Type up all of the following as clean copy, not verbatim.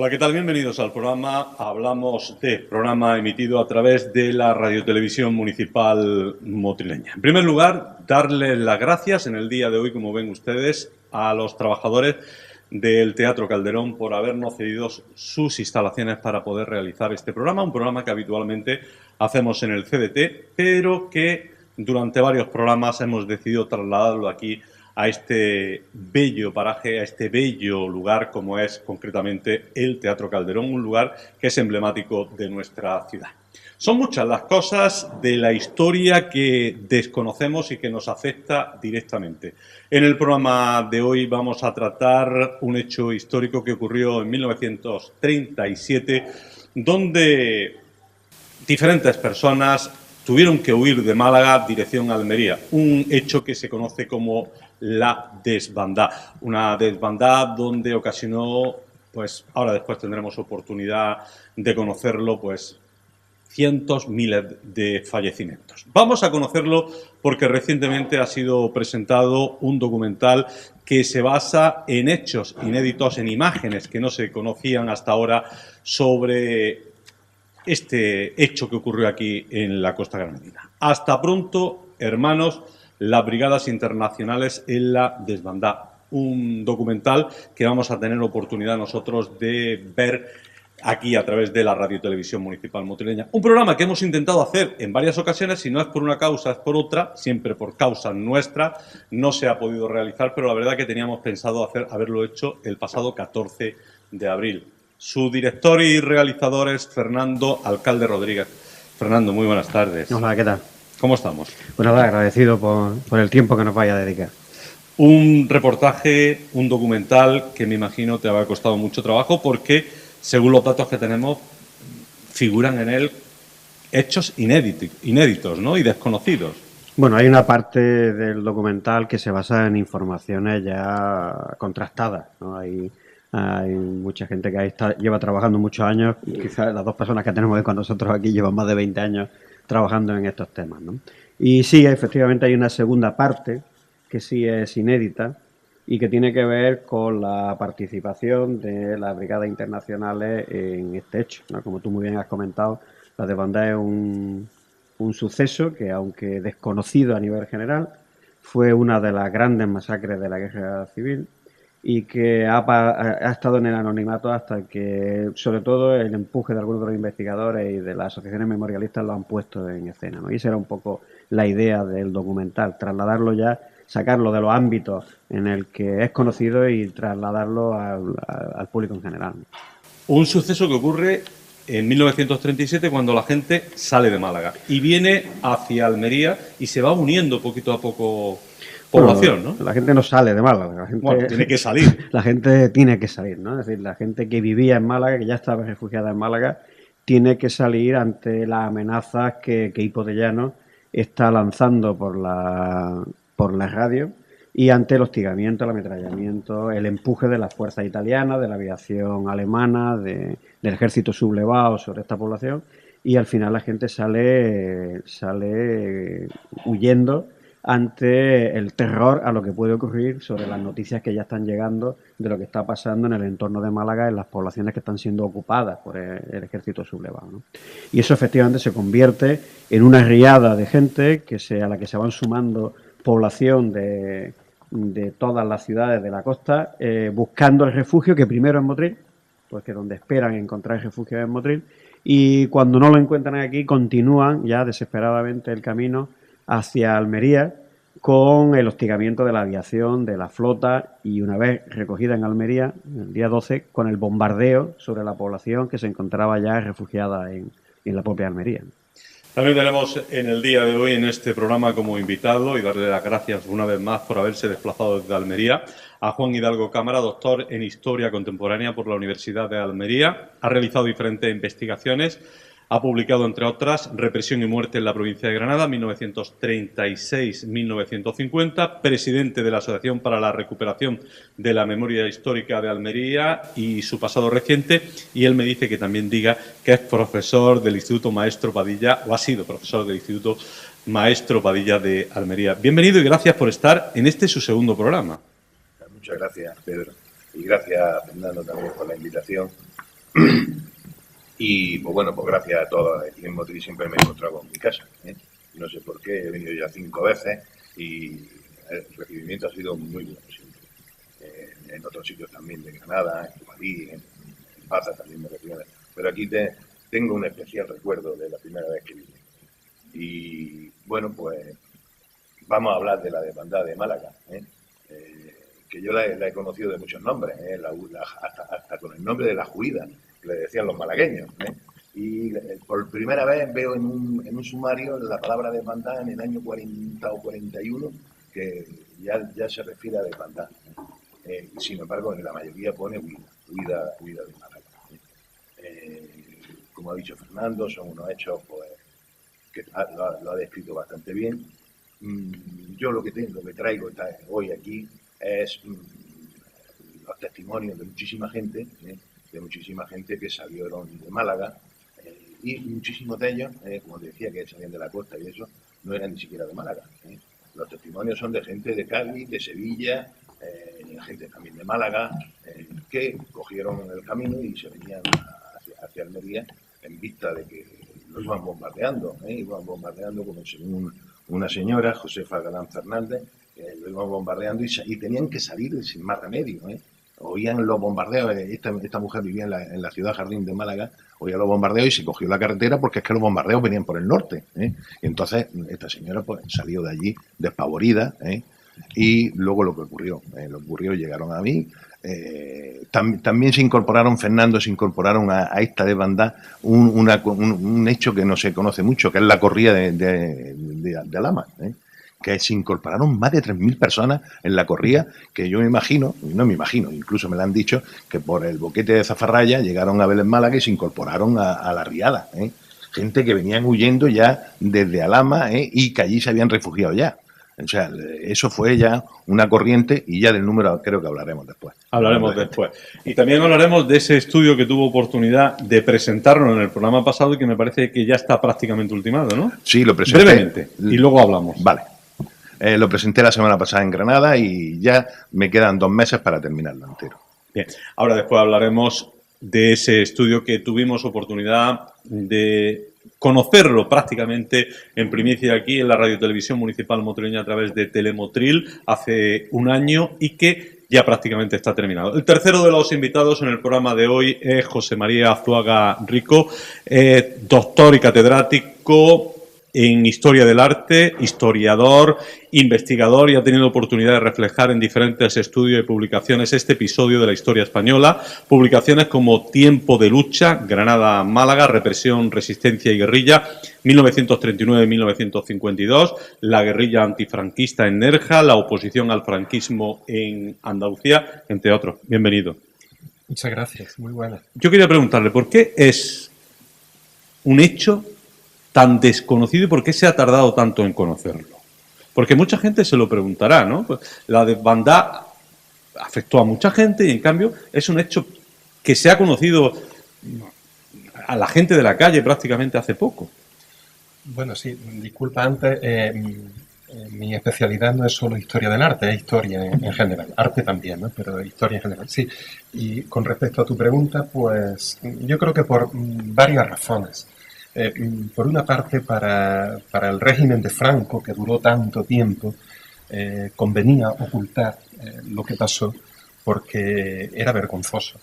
Hola, ¿qué tal? Bienvenidos al programa Hablamos de, programa emitido a través de la Radiotelevisión Municipal Motrileña. En primer lugar, darles las gracias en el día de hoy, como ven ustedes, a los trabajadores del Teatro Calderón por habernos cedido sus instalaciones para poder realizar este programa, un programa que habitualmente hacemos en el CDT, pero que durante varios programas hemos decidido trasladarlo aquí a este bello paraje, a este bello lugar como es concretamente el Teatro Calderón, un lugar que es emblemático de nuestra ciudad. Son muchas las cosas de la historia que desconocemos y que nos afecta directamente. En el programa de hoy vamos a tratar un hecho histórico que ocurrió en 1937, donde diferentes personas tuvieron que huir de Málaga dirección a Almería, un hecho que se conoce como la desbandada, una desbandada donde ocasionó, pues ahora después tendremos oportunidad de conocerlo, pues cientos, miles de fallecimientos. Vamos a conocerlo porque recientemente ha sido presentado un documental que se basa en hechos inéditos, en imágenes que no se conocían hasta ahora sobre este hecho que ocurrió aquí en la costa granadina. Hasta pronto, hermanos, las brigadas internacionales en la desbandada. Un documental que vamos a tener oportunidad nosotros de ver aquí a través de la Radiotelevisión Municipal Motrileña. Un programa que hemos intentado hacer en varias ocasiones, si no es por una causa, es por otra, siempre por causa nuestra. No se ha podido realizar, pero la verdad que teníamos pensado haberlo hecho el pasado 14 de abril. Su director y realizador es Fernando Alcalde Rodríguez. Fernando, muy buenas tardes. Hola, ¿qué tal? ¿Cómo estamos? Pues nada, agradecido por el tiempo que nos vaya a dedicar. Un reportaje, un documental que me imagino te habrá costado mucho trabajo porque, según los datos que tenemos, figuran en él hechos inéditos, ¿no? Y desconocidos. Bueno, hay una parte del documental que se basa en informaciones ya contrastadas, ¿no? Hay mucha gente que lleva trabajando muchos años, quizás las dos personas que tenemos con nosotros aquí llevan más de 20 años trabajando en estos temas, ¿no? Y sí, efectivamente hay una segunda parte que sí es inédita y que tiene que ver con la participación de las brigadas internacionales en este hecho, ¿no? Como tú muy bien has comentado, la desbandada es un suceso que, aunque desconocido a nivel general, fue una de las grandes masacres de la guerra civil y que ha estado en el anonimato hasta que, sobre todo, el empuje de algunos de los investigadores y de las asociaciones memorialistas lo han puesto en escena, ¿no? Y esa era un poco la idea del documental, trasladarlo ya, sacarlo de los ámbitos en el que es conocido y trasladarlo al público en general. Un suceso que ocurre en 1937 cuando la gente sale de Málaga y viene hacia Almería y se va uniendo poquito a poco población, ¿no? La gente no sale de Málaga. La gente, tiene que salir. La gente tiene que salir, ¿no? Es decir, la gente que vivía en Málaga, que ya estaba refugiada en Málaga, tiene que salir ante las amenazas que Hipo de Llano está lanzando por la radio y ante el hostigamiento, el ametrallamiento, el empuje de las fuerzas italianas, de la aviación alemana, del ejército sublevado sobre esta población, y al final la gente sale huyendo ante el terror a lo que puede ocurrir sobre las noticias que ya están llegando de lo que está pasando en el entorno de Málaga, en las poblaciones que están siendo ocupadas por el ejército sublevado, ¿no? Y eso efectivamente se convierte en una riada de gente a la que se van sumando población de todas las ciudades de la costa, buscando el refugio, que primero es Motril, porque donde esperan encontrar refugio es Motril, y cuando no lo encuentran aquí continúan ya desesperadamente el camino hacia Almería con el hostigamiento de la aviación, de la flota, y una vez recogida en Almería, el día 12, con el bombardeo sobre la población que se encontraba ya refugiada en la propia Almería. También tenemos en el día de hoy en este programa como invitado, y darle las gracias una vez más por haberse desplazado desde Almería, a Juan Hidalgo Cámara, doctor en Historia Contemporánea por la Universidad de Almería. Ha realizado diferentes investigaciones. Ha publicado, entre otras, Represión y muerte en la provincia de Granada, 1936-1950, presidente de la Asociación para la Recuperación de la Memoria Histórica de Almería y su pasado reciente. Y él me dice que también diga que es profesor del Instituto Maestro Padilla, o ha sido profesor del Instituto Maestro Padilla de Almería. Bienvenido y gracias por estar en su segundo programa. Muchas gracias, Pedro. Y gracias, Fernando, también por la invitación. Y pues bueno, pues gracias a todos, aquí en Motril siempre me he encontrado con mi casa. No sé por qué, he venido ya 5 veces y el recibimiento ha sido muy bueno siempre. En otros sitios también de Granada, en Madrid, en Baza también me reciben. Pero aquí tengo un especial recuerdo de la primera vez que vine. Y bueno, pues vamos a hablar de la desbandada de Málaga, que yo la he conocido de muchos nombres, hasta con el nombre de la Juida, que le decían los malagueños. Y por primera vez veo en un sumario la palabra desbandada en el año 40 o 41, que ya se refiere a desbandada. Sin embargo, en la mayoría pone huida de Málaga. Como ha dicho Fernando, son unos hechos pues, que lo ha descrito bastante bien. Yo lo que traigo hoy aquí es los testimonios de muchísima gente que salieron de Málaga, y muchísimos de ellos, como te decía, que salían de la costa y eso, no eran ni siquiera de Málaga. Los testimonios son de gente de Cádiz, de Sevilla, gente también de Málaga, que cogieron el camino y se venían hacia Almería en vista de que los iban bombardeando, como según una señora, Josefa Galán Fernández, lo iban bombardeando y tenían que salir sin más remedio. Oían los bombardeos, esta mujer vivía en la ciudad Jardín de Málaga, oía los bombardeos y se cogió la carretera porque es que los bombardeos venían por el norte. Y entonces esta señora pues salió de allí despavorida, y luego lo que ocurrió, llegaron a mí. También se incorporaron a esta desbandada un hecho que no se conoce mucho, que es la corrida de Alhama, que se incorporaron más de 3.000 personas en la corrida, que yo incluso me lo han dicho, que por el boquete de Zafarraya llegaron a Vélez Málaga y se incorporaron a la riada. Gente que venían huyendo ya desde Alhama, y que allí se habían refugiado ya. O sea, eso fue ya una corriente, y ya del número creo que hablaremos después. Hablaremos después. Y también hablaremos de ese estudio que tuvo oportunidad de presentarlo en el programa pasado y que me parece que ya está prácticamente ultimado, ¿no? Sí, lo presenté. Brevemente, y luego hablamos. Vale. Lo presenté la semana pasada en Granada y ya me quedan 2 meses para terminarlo entero. Bien, ahora después hablaremos de ese estudio que tuvimos oportunidad de conocerlo prácticamente en primicia aquí en la Radio Televisión Municipal Motrileña a través de Telemotril hace un año y que ya prácticamente está terminado. El tercero de los invitados en el programa de hoy es José María Azuaga Rico, doctor y catedrático en Historia del Arte, historiador, investigador, y ha tenido oportunidad de reflejar en diferentes estudios y publicaciones este episodio de la historia española. Publicaciones como Tiempo de lucha, Granada-Málaga, Represión, Resistencia y Guerrilla, 1939-1952, la guerrilla antifranquista en Nerja, la oposición al franquismo en Andalucía, entre otros. Bienvenido. Muchas gracias, muy buena. Yo quería preguntarle, ¿por qué es un hecho tan desconocido y por qué se ha tardado tanto en conocerlo? Porque mucha gente se lo preguntará, ¿no? Pues la desbandada afectó a mucha gente y en cambio es un hecho que se ha conocido a la gente de la calle prácticamente hace poco. Bueno, sí, disculpa antes, mi especialidad no es solo historia del arte, es historia en general, arte también, ¿no? Pero historia en general, sí. Y con respecto a tu pregunta, pues yo creo que por varias razones. Por una parte, para el régimen de Franco, que duró tanto tiempo, convenía ocultar lo que pasó porque era vergonzoso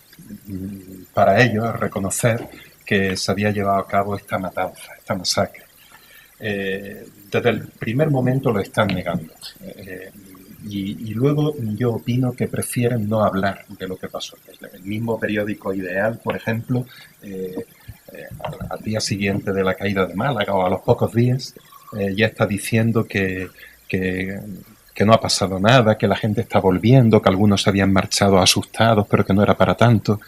para ellos reconocer que se había llevado a cabo esta matanza, esta masacre. Desde el primer momento lo están negando. Y luego yo opino que prefieren no hablar de lo que pasó. El mismo periódico Ideal, por ejemplo, al día siguiente de la caída de Málaga o a los pocos días, ya está diciendo que no ha pasado nada, que la gente está volviendo, que algunos se habían marchado asustados, pero que no era para tanto.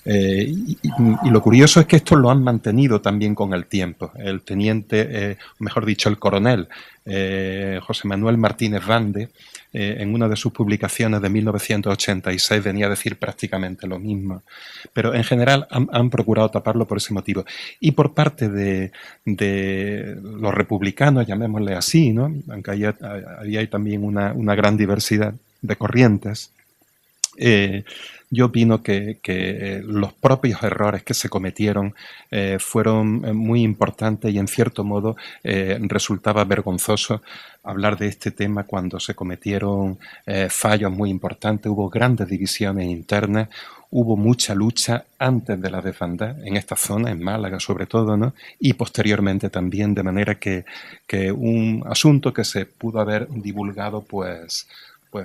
Y lo curioso es que esto lo han mantenido también con el tiempo. El teniente, mejor dicho, el coronel José Manuel Martínez Rande, en una de sus publicaciones de 1986 venía a decir prácticamente lo mismo. Pero en general han procurado taparlo por ese motivo. Y por parte de los republicanos, llamémosle así, ¿no? Aunque ahí hay también una gran diversidad de corrientes, Yo opino que los propios errores que se cometieron fueron muy importantes y en cierto modo resultaba vergonzoso hablar de este tema cuando se cometieron fallos muy importantes, hubo grandes divisiones internas, hubo mucha lucha antes de la desbandada en esta zona, en Málaga sobre todo, ¿no? Y posteriormente también, de manera que un asunto que se pudo haber divulgado, pues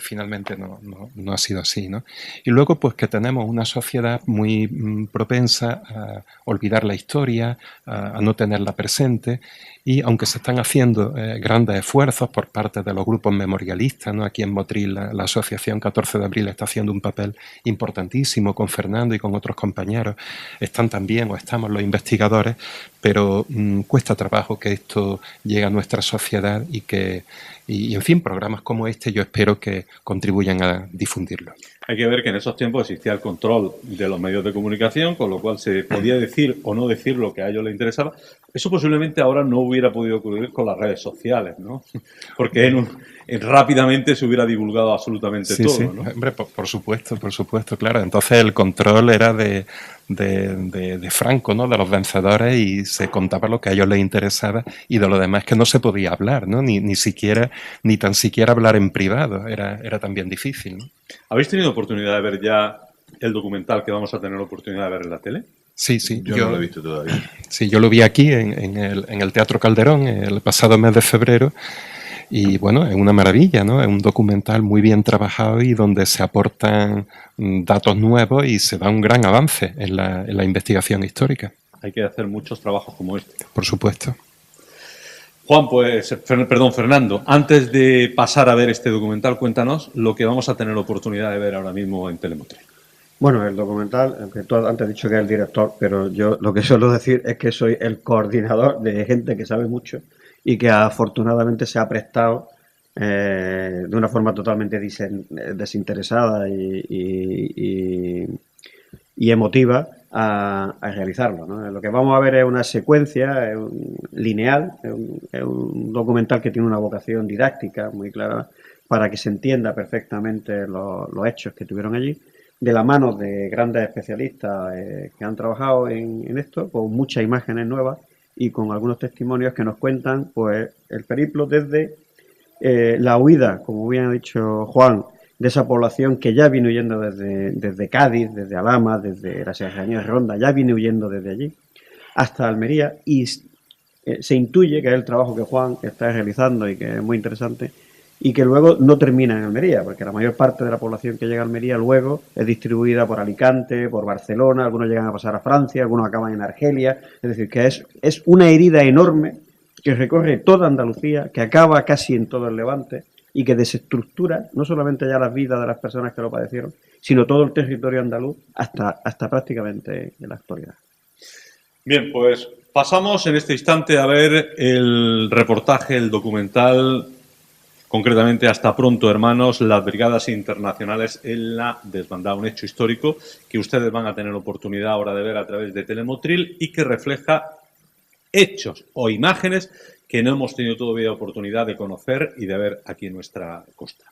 finalmente no ha sido así, ¿no? Y luego, pues que tenemos una sociedad muy propensa a olvidar la historia, a no tenerla presente, y aunque se están haciendo grandes esfuerzos por parte de los grupos memorialistas, ¿no? Aquí en Motril la Asociación 14 de Abril está haciendo un papel importantísimo con Fernando y con otros compañeros, están también o estamos los investigadores, pero cuesta trabajo que esto llegue a nuestra sociedad y en fin, programas como este yo espero que contribuyan a difundirlo. Hay que ver que en esos tiempos existía el control de los medios de comunicación, con lo cual se podía decir o no decir lo que a ellos les interesaba. Eso posiblemente ahora no hubiera podido ocurrir con las redes sociales, ¿no? Porque rápidamente se hubiera divulgado absolutamente todo, sí. ¿no? Hombre, por supuesto, claro. Entonces el control era de Franco, ¿no? De los vencedores, y se contaba lo que a ellos les interesaba, y de lo demás que no se podía hablar, ¿no? Ni tan siquiera hablar en privado. Era también difícil, ¿no? ¿Habéis tenido oportunidad de ver ya el documental que vamos a tener oportunidad de ver en la tele? Sí. Yo no lo he visto todavía. Sí, yo lo vi aquí en el Teatro Calderón el pasado mes de febrero. Y bueno, es una maravilla, ¿no? Es un documental muy bien trabajado y donde se aportan datos nuevos y se da un gran avance en la investigación histórica. Hay que hacer muchos trabajos como este. Por supuesto. Juan, Fernando, antes de pasar a ver este documental, cuéntanos lo que vamos a tener oportunidad de ver ahora mismo en Telemotril. Bueno, el documental, aunque tú antes has dicho que es el director, pero yo lo que suelo decir es que soy el coordinador de gente que sabe mucho y que afortunadamente se ha prestado de una forma totalmente desinteresada y emotiva a realizarlo, ¿no? Lo que vamos a ver es una secuencia lineal, es un documental que tiene una vocación didáctica muy clara para que se entienda perfectamente los hechos que tuvieron allí, de la mano de grandes especialistas que han trabajado en esto, con muchas imágenes nuevas y con algunos testimonios que nos cuentan pues el periplo desde la huida, como bien ha dicho Juan, de esa población que ya viene huyendo desde Cádiz, desde Alhama, desde la Serranía de Ronda, ya viene huyendo desde allí hasta Almería, y se intuye que es el trabajo que Juan está realizando y que es muy interesante, y que luego no termina en Almería, porque la mayor parte de la población que llega a Almería luego es distribuida por Alicante, por Barcelona, algunos llegan a pasar a Francia, algunos acaban en Argelia, es decir, que es una herida enorme que recorre toda Andalucía, que acaba casi en todo el Levante y que desestructura no solamente ya las vidas de las personas que lo padecieron, sino todo el territorio andaluz hasta prácticamente en la actualidad. Bien, pues pasamos en este instante a ver el reportaje, el documental, concretamente Hasta pronto, hermanos, las brigadas internacionales en la desbandada, un hecho histórico que ustedes van a tener oportunidad ahora de ver a través de Telemotril y que refleja hechos o imágenes que no hemos tenido todavía oportunidad de conocer y de ver aquí en nuestra costa.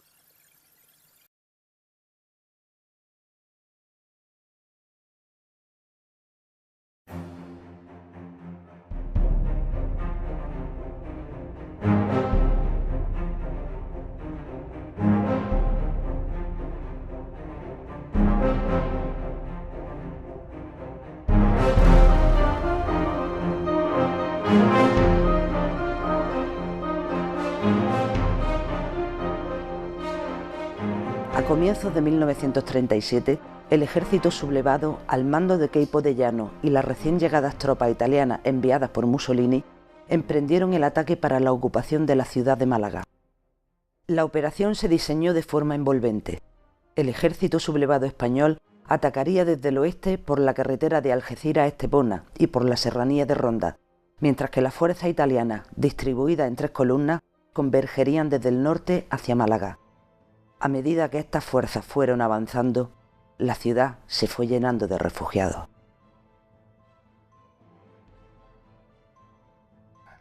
A comienzos de 1937, el ejército sublevado, al mando de Queipo de Llano y las recién llegadas tropas italianas enviadas por Mussolini, emprendieron el ataque para la ocupación de la ciudad de Málaga. La operación se diseñó de forma envolvente. El ejército sublevado español atacaría desde el oeste por la carretera de Algeciras a Estepona y por la serranía de Ronda, mientras que las fuerzas italianas, distribuidas en 3 columnas, convergerían desde el norte hacia Málaga. A medida que estas fuerzas fueron avanzando, la ciudad se fue llenando de refugiados.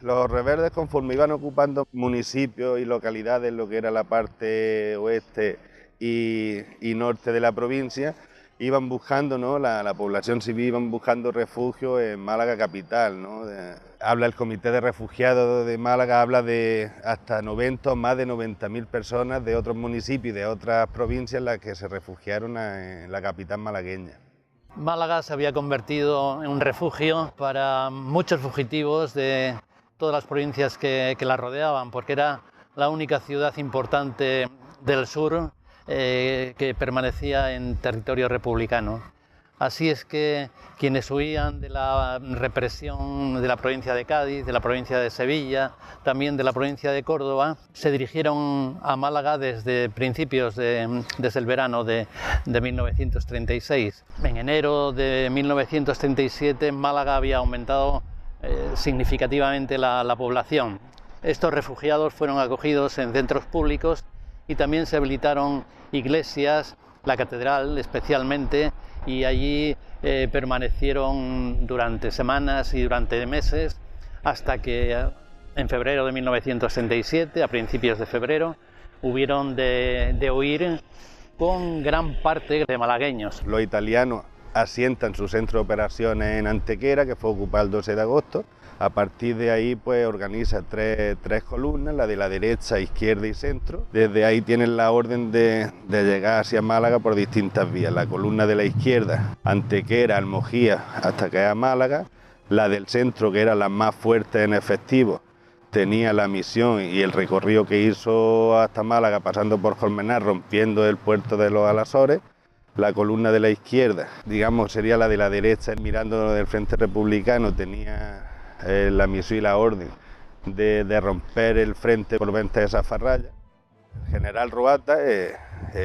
Los rebeldes, conforme iban ocupando municipios y localidades, lo que era la parte oeste y norte de la provincia, iban buscando, ¿no? La población civil iban buscando refugio en Málaga capital, ¿no? Habla el Comité de Refugiados de Málaga, habla de hasta 90 o más de 90.000 personas de otros municipios y de otras provincias las que se refugiaron en la capital malagueña. Málaga se había convertido en un refugio para muchos fugitivos de todas las provincias que la rodeaban, porque era la única ciudad importante del sur que permanecía en territorio republicano. Así es que quienes huían de la represión de la provincia de Cádiz, de la provincia de Sevilla, también de la provincia de Córdoba, se dirigieron a Málaga desde principios desde el verano de 1936. En enero de 1937 Málaga había aumentado significativamente la población. Estos refugiados fueron acogidos en centros públicos y también se habilitaron iglesias, la catedral especialmente, y allí permanecieron durante semanas y durante meses hasta que en febrero de 1937, a principios de febrero, hubieron de huir con gran parte de malagueños. Los italianos asientan su centro de operaciones en Antequera, que fue ocupado el 12 de agosto. A partir de ahí pues organiza tres columnas, la de la derecha, izquierda y centro. Desde ahí tienen la orden de llegar hacia Málaga por distintas vías. La columna de la izquierda, Antequera, Almojía, hasta que a Málaga. La del centro, que era la más fuerte en efectivo, tenía la misión y el recorrido que hizo hasta Málaga, pasando por Colmenar, rompiendo el puerto de los Alasores. La columna de la izquierda, digamos, sería la de la derecha, mirando del Frente Republicano, tenía la misión y la orden de romper el frente por Venta de Zafarraya. El general Roata,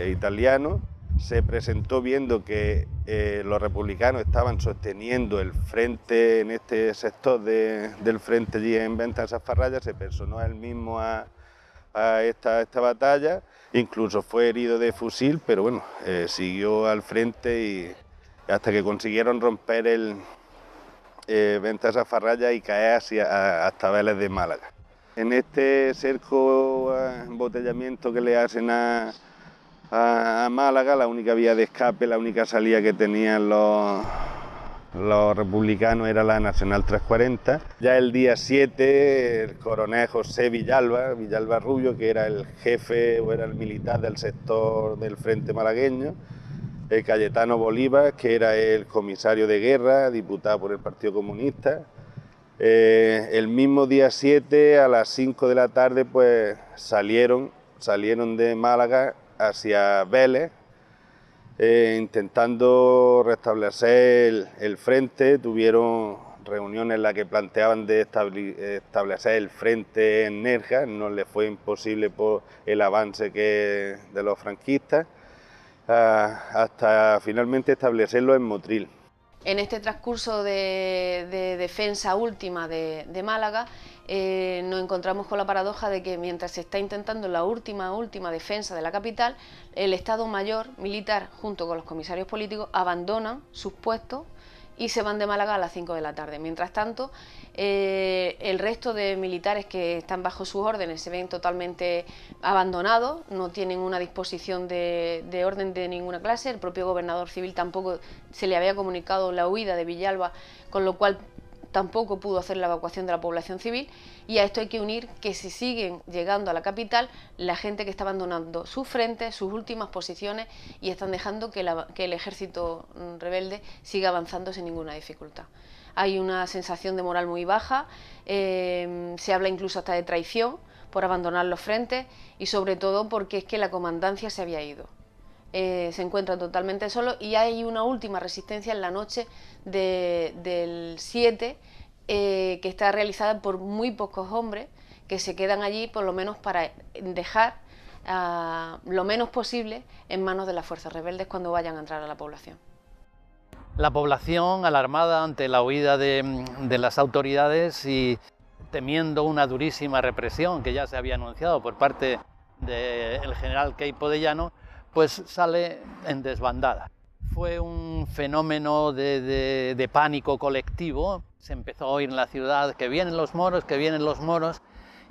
italiano, se presentó viendo que los republicanos estaban sosteniendo el frente en este sector del frente allí en Venta de Zafarraya, se personó él mismo a esta batalla, incluso fue herido de fusil, pero bueno, siguió al frente y hasta que consiguieron romper el Venta de Zafarraya y caer hasta Vélez de Málaga. En este cerco embotellamiento que le hacen a Málaga, la única vía de escape, la única salida que tenían los republicanos era la Nacional 340. Ya el día 7, el coronel José Villalba Rubio, que era el jefe o era el militar del sector del frente malagueño, el Cayetano Bolívar, que era el comisario de guerra, diputado por el Partido Comunista. El mismo día 7, a las 5 de la tarde, pues salieron de Málaga hacia Vélez, intentando restablecer el frente. Tuvieron reuniones en las que planteaban de establecer el frente en Nerja, no les fue imposible por el avance de los franquistas, hasta finalmente establecerlo en Motril. En este transcurso de defensa última de Málaga, nos encontramos con la paradoja de que mientras se está intentando la última defensa de la capital, el Estado Mayor militar junto con los comisarios políticos abandonan sus puestos y se van de Málaga a las 5 de la tarde. Mientras tanto, el resto de militares que están bajo sus órdenes se ven totalmente abandonados, no tienen una disposición de orden de ninguna clase. El propio gobernador civil tampoco se le había comunicado la huida de Villalba, con lo cual tampoco pudo hacer la evacuación de la población civil, y a esto hay que unir que si siguen llegando a la capital la gente que está abandonando sus frentes, sus últimas posiciones, y están dejando que el ejército rebelde siga avanzando sin ninguna dificultad. Hay una sensación de moral muy baja, se habla incluso hasta de traición por abandonar los frentes, y sobre todo porque es que la comandancia se había ido. Se encuentran totalmente solos y hay una última resistencia en la noche del 7 que está realizada por muy pocos hombres que se quedan allí por lo menos para dejar lo menos posible en manos de las fuerzas rebeldes cuando vayan a entrar a la población. La población, alarmada ante la huida de las autoridades y temiendo una durísima represión que ya se había anunciado por parte del general Queipo de Llano, pues sale en desbandada. Fue un fenómeno de pánico colectivo. Se empezó a oír en la ciudad que vienen los moros,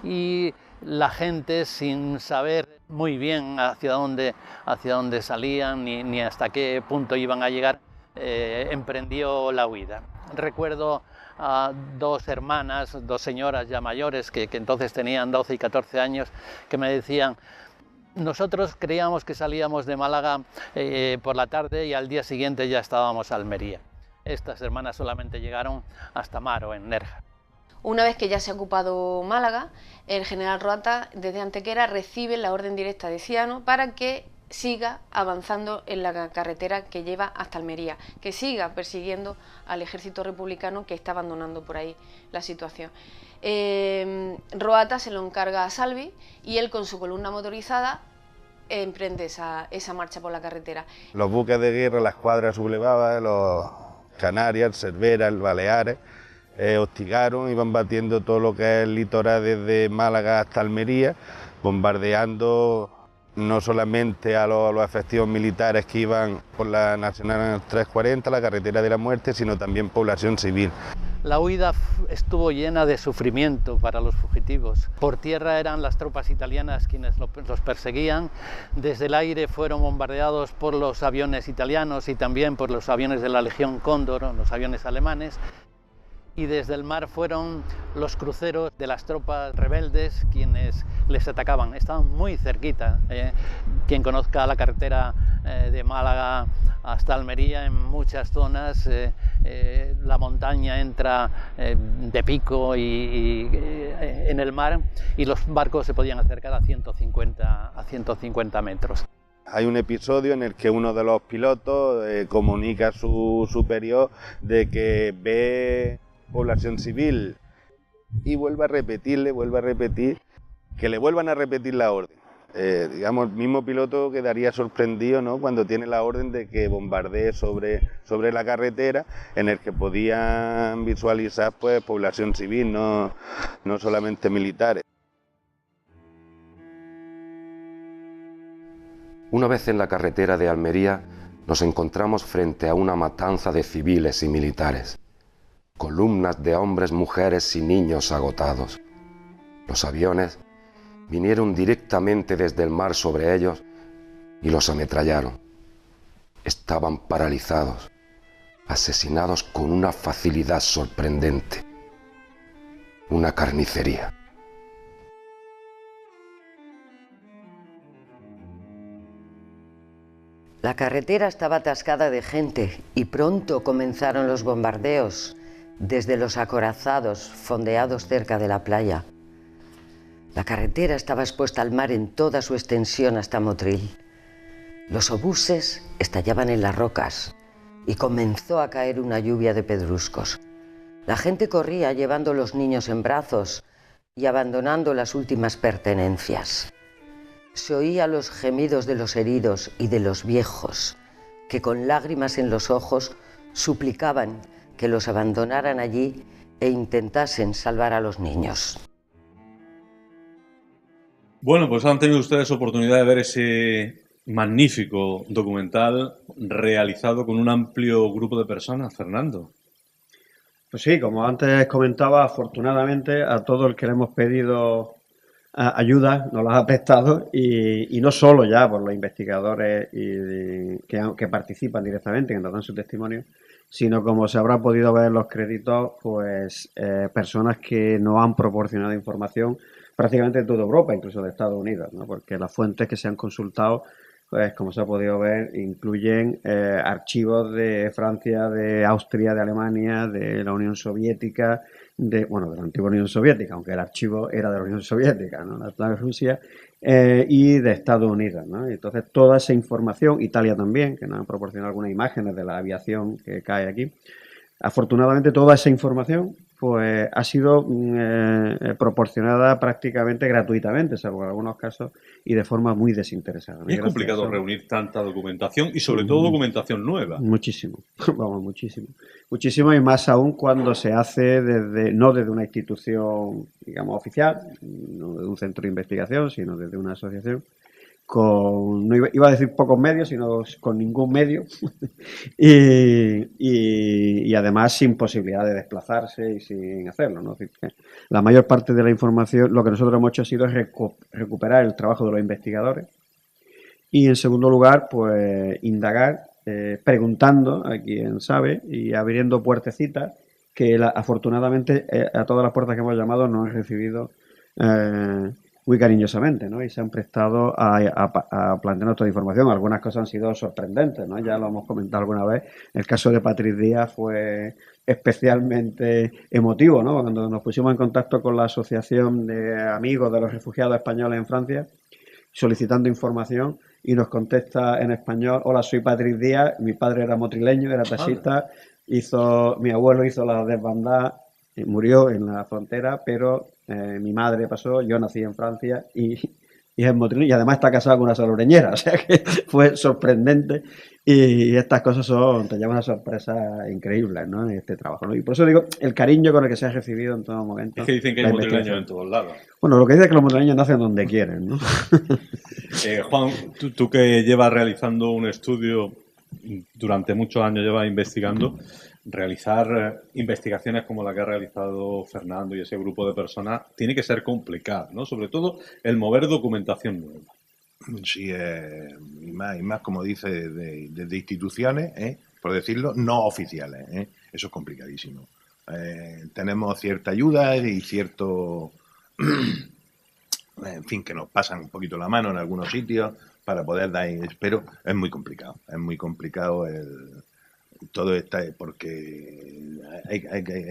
y la gente, sin saber muy bien hacia dónde salían ni hasta qué punto iban a llegar, emprendió la huida. Recuerdo a dos hermanas, dos señoras ya mayores que entonces tenían 12 y 14 años, que me decían: nosotros creíamos que salíamos de Málaga por la tarde y al día siguiente ya estábamos en Almería. Estas hermanas solamente llegaron hasta Maro, en Nerja. Una vez que ya se ha ocupado Málaga, el general Roata desde Antequera recibe la orden directa de Ciano para que siga avanzando en la carretera que lleva hasta Almería, que siga persiguiendo al ejército republicano que está abandonando por ahí la situación. Roata se lo encarga a Salvi y él, con su columna motorizada, emprende esa marcha por la carretera. Los buques de guerra, la escuadra sublevada, los Canarias, Cervera, el Baleares, hostigaron, iban batiendo todo lo que es el litoral desde Málaga hasta Almería, bombardeando no solamente a los efectivos militares que iban por la Nacional 340, la carretera de la muerte, sino también población civil. La huida estuvo llena de sufrimiento para los fugitivos. Por tierra eran las tropas italianas quienes los perseguían. Desde el aire fueron bombardeados por los aviones italianos y también por los aviones de la Legión Cóndor, los aviones alemanes. Y desde el mar fueron los cruceros de las tropas rebeldes quienes les atacaban. Estaban muy cerquita. Quien conozca la carretera de Málaga hasta Almería, en muchas zonas la montaña entra de pico y en el mar, y los barcos se podían acercar a 150 metros. Hay un episodio en el que uno de los pilotos comunica a su superior de que ve población civil y vuelve a repetir que le vuelvan a repetir la orden. Digamos, el mismo piloto quedaría sorprendido, ¿no?, cuando tiene la orden de que bombardee sobre la carretera, en el que podían visualizar pues población civil, no solamente militares. Una vez en la carretera de Almería, nos encontramos frente a una matanza de civiles y militares. Columnas de hombres, mujeres y niños agotados. Los aviones vinieron directamente desde el mar sobre ellos y los ametrallaron. Estaban paralizados, asesinados con una facilidad sorprendente. Una carnicería. La carretera estaba atascada de gente y pronto comenzaron los bombardeos desde los acorazados fondeados cerca de la playa. La carretera estaba expuesta al mar en toda su extensión hasta Motril. Los obuses estallaban en las rocas y comenzó a caer una lluvia de pedruscos. La gente corría llevando los niños en brazos y abandonando las últimas pertenencias. Se oía los gemidos de los heridos y de los viejos, que con lágrimas en los ojos suplicaban que los abandonaran allí e intentasen salvar a los niños. Bueno, pues han tenido ustedes oportunidad de ver ese magnífico documental realizado con un amplio grupo de personas, Fernando. Pues sí, como antes comentaba, afortunadamente a todo el que le hemos pedido ayuda nos las ha prestado, y no solo ya por los investigadores que participan directamente, que nos dan su testimonio, sino, como se habrá podido ver en los créditos, pues personas que nos han proporcionado información prácticamente de toda Europa, incluso de Estados Unidos, ¿no? Porque las fuentes que se han consultado, pues como se ha podido ver, incluyen archivos de Francia, de Austria, de Alemania, de la Unión Soviética, de la antigua Unión Soviética, aunque el archivo era de la Unión Soviética, ¿no?, la actual Rusia, y de Estados Unidos, ¿no? Entonces, toda esa información, Italia también, que nos han proporcionado algunas imágenes de la aviación que cae aquí. Afortunadamente, toda esa información pues ha sido proporcionada prácticamente gratuitamente, salvo en algunos casos, y de forma muy desinteresada. Y es complicado reunir tanta documentación y sobre todo documentación nueva. Muchísimo, vamos, muchísimo. Muchísimo, y más aún cuando se hace no desde una institución, digamos, oficial, no de un centro de investigación, sino desde una asociación, no iba a decir pocos medios, sino con ningún medio y además sin posibilidad de desplazarse y sin hacerlo, ¿no? Es decir, que la mayor parte de la información, lo que nosotros hemos hecho ha sido recuperar el trabajo de los investigadores y, en segundo lugar, pues indagar, preguntando a quien sabe y abriendo puertecitas que afortunadamente a todas las puertas que hemos llamado nos han recibido muy cariñosamente, ¿no? Y se han prestado a plantearnos toda información. Algunas cosas han sido sorprendentes, ¿no? Ya lo hemos comentado alguna vez. El caso de Patrice Díaz fue especialmente emotivo, ¿no? Cuando nos pusimos en contacto con la Asociación de Amigos de los Refugiados Españoles en Francia, solicitando información, y nos contesta en español: hola, soy Patrice Díaz, mi padre era motrileño, era taxista, mi abuelo hizo la desbandada, murió en la frontera, pero mi madre pasó, yo nací en Francia y es motrileño, y además está casado con una salobreñera, o sea que fue sorprendente, y estas cosas te llevan a sorpresas increíbles, ¿no? En este trabajo, ¿no? Y por eso digo, el cariño con el que se ha recibido en todo momento. Es que dicen que hay motrileños en todos lados. Bueno, lo que dice es que los motrileños nacen donde quieren, ¿no? Juan, tú que llevas realizando un estudio durante muchos años, llevas investigando, realizar investigaciones como la que ha realizado Fernando y ese grupo de personas tiene que ser complicado, ¿no? Sobre todo el mover documentación nueva. Sí, y más como dice, de instituciones, por decirlo, no oficiales. Eso es complicadísimo. Tenemos cierta ayuda y cierto, en fin, que nos pasan un poquito la mano en algunos sitios para poder dar, pero es muy complicado. Es muy complicado todo esto, porque hay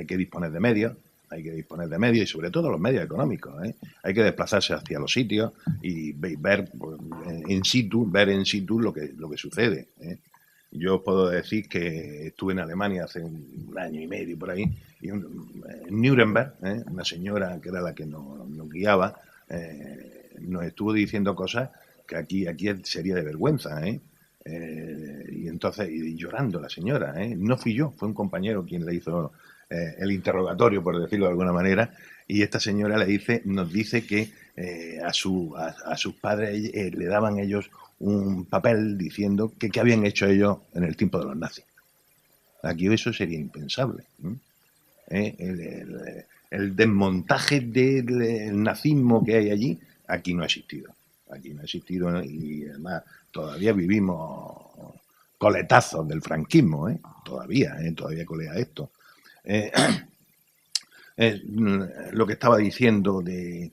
que disponer de medios. Hay que disponer de medios y sobre todo los medios económicos. Hay que desplazarse hacia los sitios y ver en situ lo que sucede. Yo os puedo decir que estuve en Alemania hace un año y medio por ahí, y en Nuremberg, una señora que era la que nos guiaba, nos estuvo diciendo cosas que aquí sería de vergüenza. Y entonces, y llorando la señora. No fui yo, fue un compañero quien le hizo el interrogatorio, por decirlo de alguna manera, y esta señora nos dice que a sus padres le daban ellos un papel diciendo que qué habían hecho ellos en el tiempo de los nazis. Aquí eso sería impensable. El desmontaje del nazismo que hay allí, aquí no ha existido. Aquí no ha existido, y además todavía vivimos coletazos del franquismo, todavía colea esto. Lo que estaba diciendo de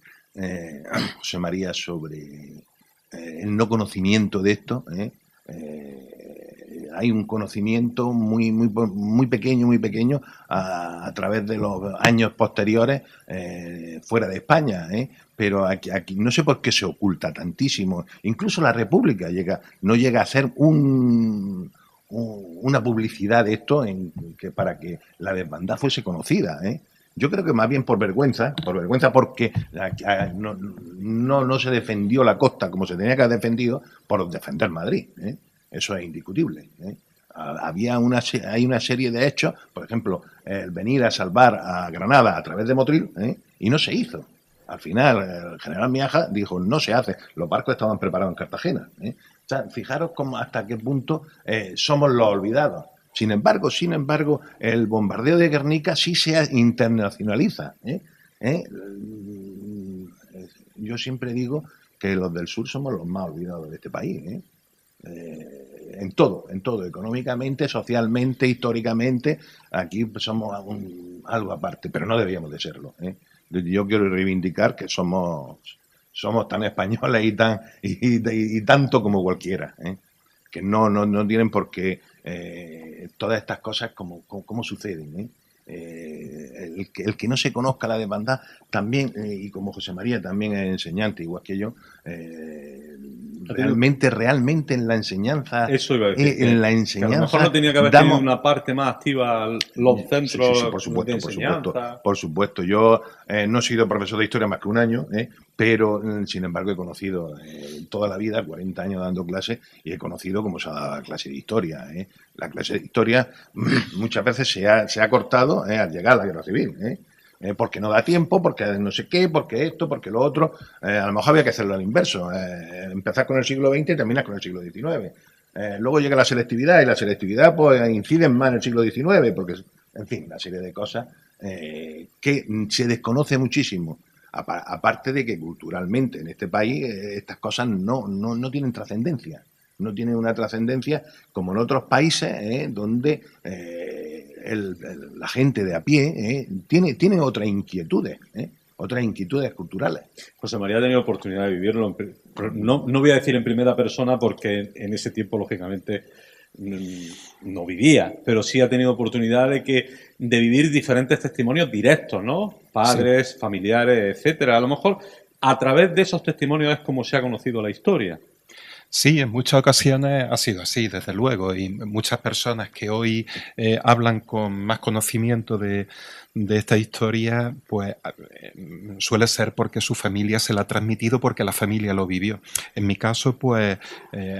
José María sobre el no conocimiento de esto, hay un conocimiento muy pequeño a través de los años posteriores fuera de España, pero aquí no sé por qué se oculta tantísimo. Incluso la República no llega a hacer una publicidad de esto para que la desbandada fuese conocida. Yo creo que más bien por vergüenza porque no se defendió la costa como se tenía que haber defendido por defender Madrid. Eso es indiscutible. Hay una serie de hechos, por ejemplo, el venir a salvar a Granada a través de Motril, y no se hizo. Al final, el general Miaja dijo, no se hace. Los barcos estaban preparados en Cartagena. O sea, fijaros hasta qué punto somos los olvidados. Sin embargo, el bombardeo de Guernica sí se internacionaliza. Yo siempre digo que los del sur somos los más olvidados de este país. En todo, económicamente, socialmente, históricamente, aquí somos algo aparte, pero no deberíamos de serlo. Yo quiero reivindicar que somos tan españoles y tanto como cualquiera, que no tienen por qué todas estas cosas como suceden. El que no se conozca la desbandada también, y como José María también es enseñante, igual que yo, realmente en la enseñanza, eso iba a decir, en la enseñanza, que a lo mejor no tenía que haber tenido una parte más activa los centros. Sí, por supuesto. Yo no he sido profesor de historia más que un año, pero sin embargo he conocido toda la vida, 40 años dando clases, y he conocido cómo se ha dado la clase de historia. La clase de historia muchas veces se ha cortado al llegar a la guerra civil. porque no da tiempo, porque no sé qué, porque esto, porque lo otro. A lo mejor había que hacerlo al inverso, empezar con el siglo XX y terminar con el siglo XIX. Luego llega la selectividad, y la selectividad pues incide más en el siglo XIX, porque, en fin, una serie de cosas que se desconoce muchísimo. Aparte de que culturalmente en este país estas cosas no tienen trascendencia. No tienen una trascendencia como en otros países donde la gente de a pie tiene otras inquietudes culturales. José María ha tenido oportunidad de vivirlo. No voy a decir en primera persona porque en ese tiempo, lógicamente, no vivía, pero sí ha tenido oportunidad de vivir diferentes testimonios directos, ¿no? Padres, sí, familiares, etcétera. A lo mejor a través de esos testimonios es como se ha conocido la historia. Sí, en muchas ocasiones ha sido así, desde luego, y muchas personas que hoy hablan con más conocimiento de esta historia, pues suele ser porque su familia se la ha transmitido, porque la familia lo vivió. En mi caso, pues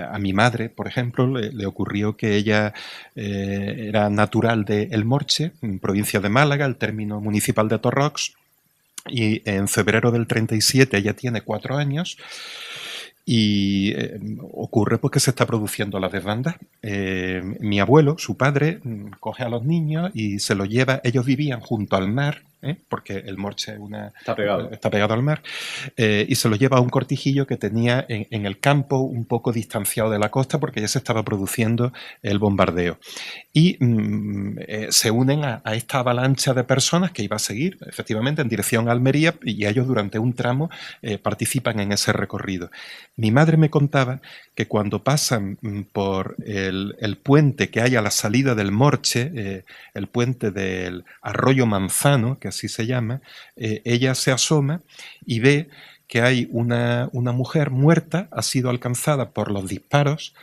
a mi madre, por ejemplo, le ocurrió que ella era natural de El Morche, en provincia de Málaga, el término municipal de Torrox, y en febrero del 37 ella tiene 4 años. Y ocurre pues que se está produciendo la desbandada. Mi abuelo, su padre, coge a los niños y se los lleva. Ellos vivían junto al mar, porque El Morche está pegado al mar, y se los lleva a un cortijillo que tenía en el campo, un poco distanciado de la costa, porque ya se estaba produciendo el bombardeo. Y se unen a esta avalancha de personas que iba a seguir, efectivamente, en dirección a Almería, y ellos durante un tramo participan en ese recorrido. Mi madre me contaba que cuando pasan por el puente que hay a la salida del Morche, el puente del Arroyo Manzano, que así se llama, ella se asoma y ve que hay una mujer muerta, ha sido alcanzada por los disparos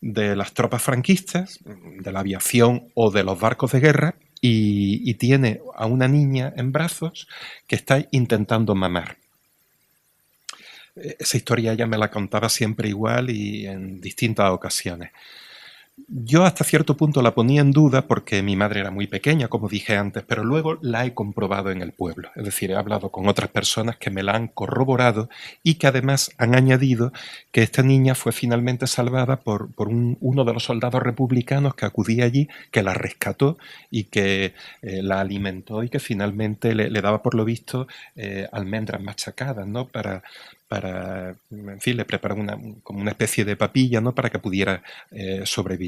de las tropas franquistas, de la aviación o de los barcos de guerra, y tiene a una niña en brazos que está intentando mamar. Esa historia ella me la contaba siempre igual y en distintas ocasiones. Yo hasta cierto punto la ponía en duda porque mi madre era muy pequeña, como dije antes, pero luego la he comprobado en el pueblo. Es decir, he hablado con otras personas que me la han corroborado y que además han añadido que esta niña fue finalmente salvada por uno de los soldados republicanos que acudía allí, que la rescató y que la alimentó y que finalmente le daba, por lo visto, almendras machacadas, ¿no? En fin, le prepararon como una especie de papilla, ¿no? Para que pudiera sobrevivir.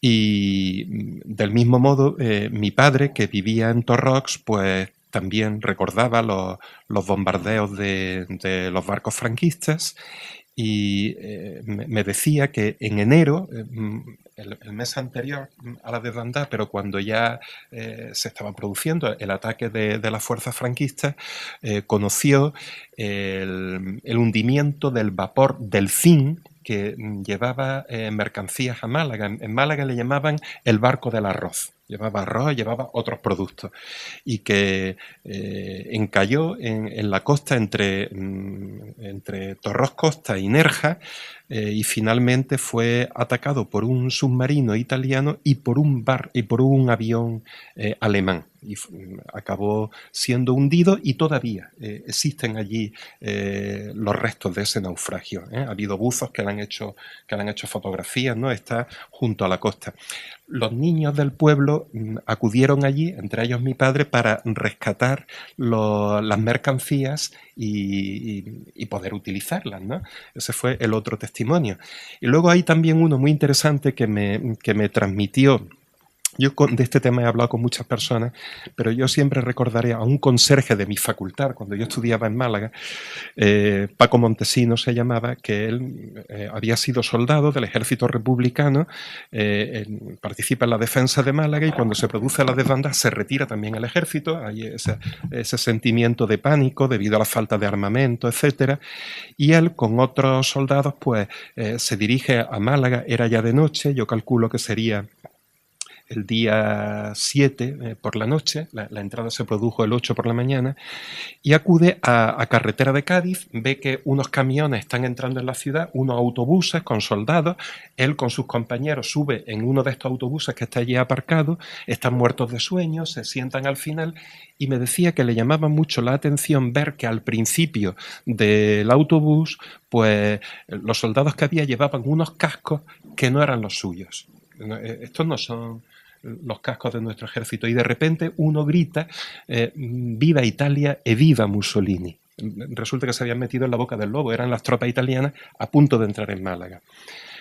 Y del mismo modo, mi padre, que vivía en Torrox, pues también recordaba los bombardeos de los barcos franquistas y me decía que en enero, el mes anterior a la desbandada, pero cuando ya se estaba produciendo el ataque de las fuerzas franquistas, conoció el hundimiento del vapor Delfín, que llevaba mercancías a Málaga. En Málaga le llamaban el barco del arroz. Llevaba arroz, llevaba otros productos. Y que encalló en la costa entre Torrox Costa y Nerja, y finalmente fue atacado por un submarino italiano y por un avión alemán. Y acabó siendo hundido y todavía existen allí los restos de ese naufragio. Ha habido buzos que le han hecho fotografías, ¿no? Está junto a la costa. Los niños del pueblo acudieron allí, entre ellos mi padre, para rescatar las mercancías y poder utilizarlas, ¿no? Ese fue el otro testimonio. Y luego hay también uno muy interesante que me transmitió. Yo de este tema he hablado con muchas personas, pero yo siempre recordaré a un conserje de mi facultad, cuando yo estudiaba en Málaga, Paco Montesino se llamaba, que él había sido soldado del ejército republicano, participa en la defensa de Málaga y cuando se produce la desbandada se retira también el ejército, hay ese sentimiento de pánico debido a la falta de armamento, etcétera, y él con otros soldados pues se dirige a Málaga, era ya de noche, yo calculo que sería el día 7 por la noche, la entrada se produjo el 8 por la mañana, y acude a carretera de Cádiz, ve que unos camiones están entrando en la ciudad, unos autobuses con soldados, él con sus compañeros sube en uno de estos autobuses que está allí aparcado, están muertos de sueño, se sientan al final, y me decía que le llamaba mucho la atención ver que al principio del autobús, pues los soldados que había llevaban unos cascos que no eran los suyos. Estos no son los cascos de nuestro ejército, y de repente uno grita «Viva Italia e viva Mussolini». Resulta que se habían metido en la boca del lobo, eran las tropas italianas a punto de entrar en Málaga.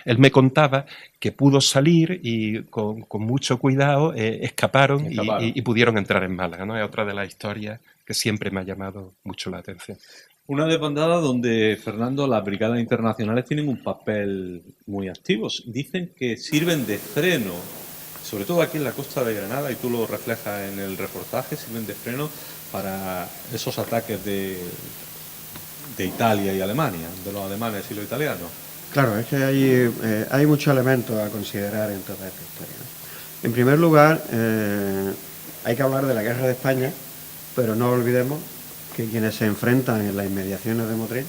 Él me contaba que pudo salir y con mucho cuidado escaparon. Y pudieron entrar en Málaga, ¿no? Es otra de las historias que siempre me ha llamado mucho la atención. Una desbandada donde, Fernando, las brigadas internacionales tienen un papel muy activo. Dicen que sirven de freno, sobre todo aquí en la costa de Granada, y tú lo reflejas en el reportaje, sirven de freno para esos ataques de Italia y Alemania, de los alemanes y los italianos. Claro, es que hay muchos elementos a considerar en toda esta historia, ¿no? En primer lugar, hay que hablar de la guerra de España, pero no olvidemos que quienes se enfrentan en las inmediaciones de Motril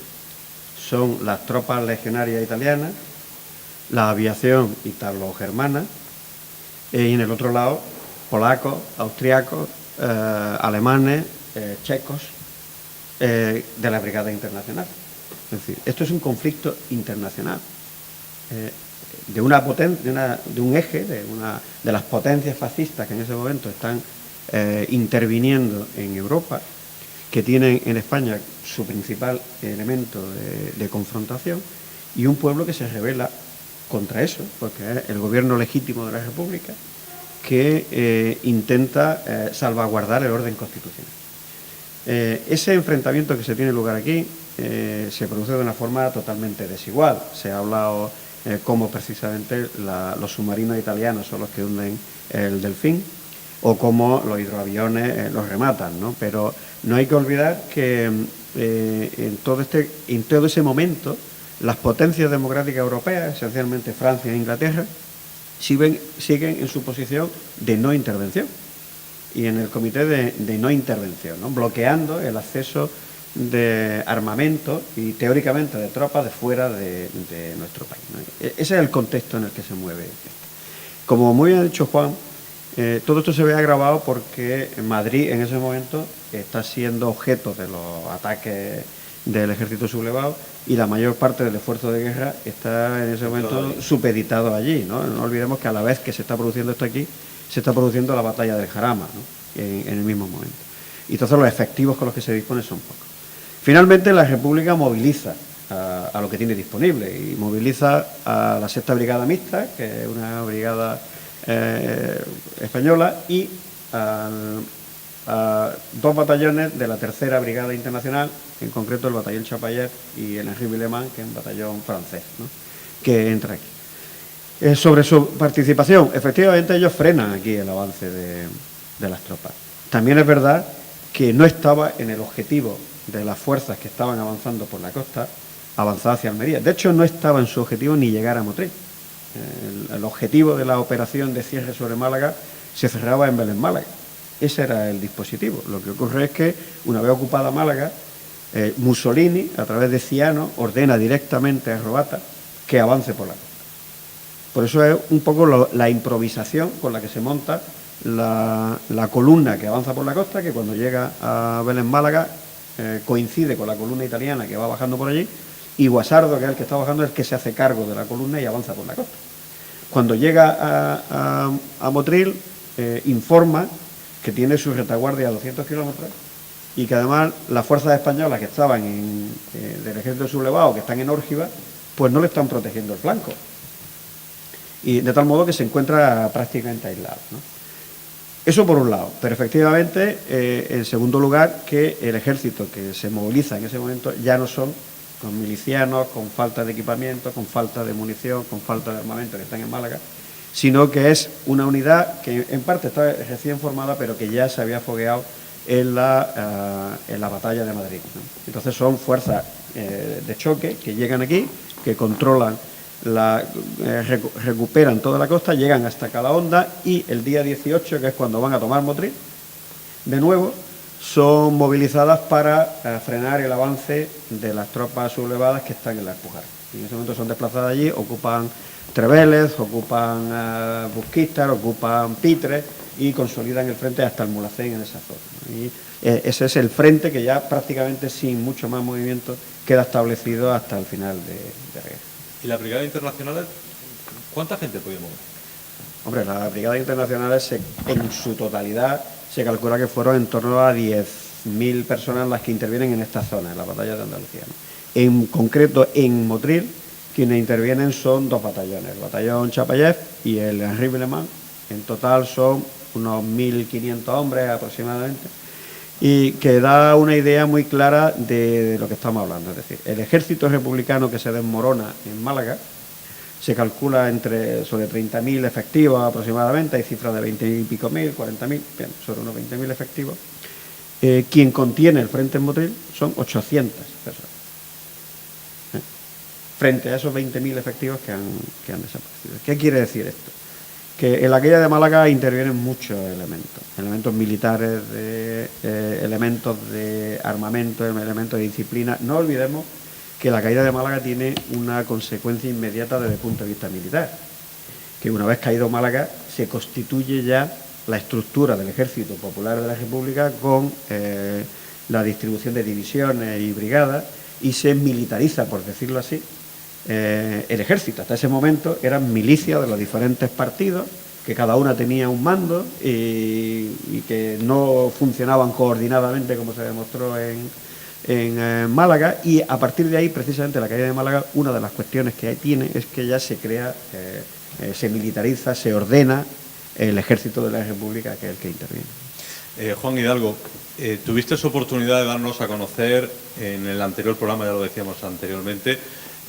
son las tropas legionarias italianas, la aviación italo-germana, y en el otro lado, polacos, austriacos, alemanes, checos, de la brigada internacional. Es decir, esto es un conflicto internacional de un eje, de las potencias fascistas que en ese momento están interviniendo en Europa, que tienen en España su principal elemento de confrontación, y un pueblo que se rebela contra eso, porque es el gobierno legítimo de la República que intenta salvaguardar el orden constitucional. Ese enfrentamiento que se tiene lugar aquí se produce de una forma totalmente desigual. Se ha hablado cómo precisamente los submarinos italianos son los que hunden el Delfín, o cómo los hidroaviones los rematan, ¿no? Pero no hay que olvidar que en todo ese momento las potencias democráticas europeas, esencialmente Francia e Inglaterra, siguen en su posición de no intervención, y en el comité de no intervención, ¿no? Bloqueando el acceso de armamento y teóricamente de tropas de fuera de nuestro país, ¿no? Ese es el contexto en el que se mueve esto. Como muy bien ha dicho Juan, todo esto se ve agravado porque Madrid en ese momento está siendo objeto de los ataques del ejército sublevado, y la mayor parte del esfuerzo de guerra está en ese momento supeditado allí, ¿no? No olvidemos que a la vez que se está produciendo esto aquí, se está produciendo la batalla del Jarama, ¿no? en el mismo momento. Y entonces los efectivos con los que se dispone son pocos. Finalmente la República moviliza a lo que tiene disponible, y moviliza a la 6ª Brigada Mixta, que es una brigada española, y a 2 batallones de la 3ª Brigada Internacional, en concreto el batallón Chapayet y el Henri Villemain, que es un batallón francés, ¿no? que entra aquí. Sobre su participación, efectivamente ellos frenan aquí el avance de las tropas. También es verdad que no estaba en el objetivo de las fuerzas que estaban avanzando por la costa avanzar hacia Almería. De hecho, no estaba en su objetivo ni llegar a Motril. El objetivo de la operación de cierre sobre Málaga se cerraba en Belén, Málaga. Ese era el dispositivo. Lo que ocurre es que, una vez ocupada Málaga, Mussolini, a través de Ciano, ordena directamente a Robata que avance por la costa. Por eso es un poco la improvisación con la que se monta la columna que avanza por la costa, que cuando llega a Belén, Málaga, coincide con la columna italiana que va bajando por allí, y Guasardo, que es el que está bajando, es el que se hace cargo de la columna y avanza por la costa. Cuando llega a Motril, informa que tiene su retaguardia a 200 kilómetros, y que además las fuerzas españolas que estaban del ejército sublevado, que están en Órgiva, pues no le están protegiendo el flanco, y de tal modo que se encuentra prácticamente aislado, ¿no? Eso por un lado, pero efectivamente, en segundo lugar, que el ejército que se moviliza en ese momento ya no son con milicianos, con falta de equipamiento, con falta de munición, con falta de armamento, que están en Málaga, sino que es una unidad que en parte está recién formada, pero que ya se había fogueado en la batalla de Madrid, ¿no? Entonces son fuerzas de choque que llegan aquí, que controlan recuperan toda la costa, llegan hasta Calahonda y el día 18, que es cuando van a tomar Motril, de nuevo, son movilizadas para frenar el avance de las tropas sublevadas que están en la Alpujarra. Y en ese momento son desplazadas allí, ocupan Trevélez, ocupan Busquístar, ocupan Pitres y consolidan el frente hasta el Mulhacén en esa zona. Y ese es el frente que ya prácticamente sin mucho más movimiento queda establecido hasta el final de la guerra. ¿Y las brigadas internacionales, cuánta gente podía mover? Hombre, las brigadas internacionales en su totalidad se calcula que fueron en torno a 10.000 personas las que intervienen en esta zona, en la batalla de Andalucía, ¿no? En concreto, en Motril, quienes intervienen son 2 batallones, el batallón Chapayev y el Henri Villemain. En total son unos 1.500 hombres aproximadamente, y que da una idea muy clara de lo que estamos hablando. Es decir, el ejército republicano que se desmorona en Málaga se calcula sobre 30.000 efectivos aproximadamente, hay cifras de 20 y pico mil, 40.000, bien, sobre unos 20.000 efectivos. Quien contiene el frente en Motril son 800 personas. Frente a esos 20.000 efectivos que han desaparecido. ¿Qué quiere decir esto? Que en la caída de Málaga intervienen muchos elementos militares, elementos de armamento, elementos de disciplina. No olvidemos que la caída de Málaga tiene una consecuencia inmediata desde el punto de vista militar, que una vez caído Málaga se constituye ya la estructura del Ejército Popular de la República con la distribución de divisiones y brigadas, y se militariza, por decirlo así, el ejército. Hasta ese momento eran milicias de los diferentes partidos, que cada una tenía un mando y que no funcionaban coordinadamente, como se demostró en Málaga, y a partir de ahí, precisamente la caída de Málaga, una de las cuestiones que tiene es que ya se crea, se militariza, se ordena el ejército de la República, que es el que interviene. Juan Hidalgo, tuviste esa oportunidad de darnos a conocer en el anterior programa, ya lo decíamos anteriormente,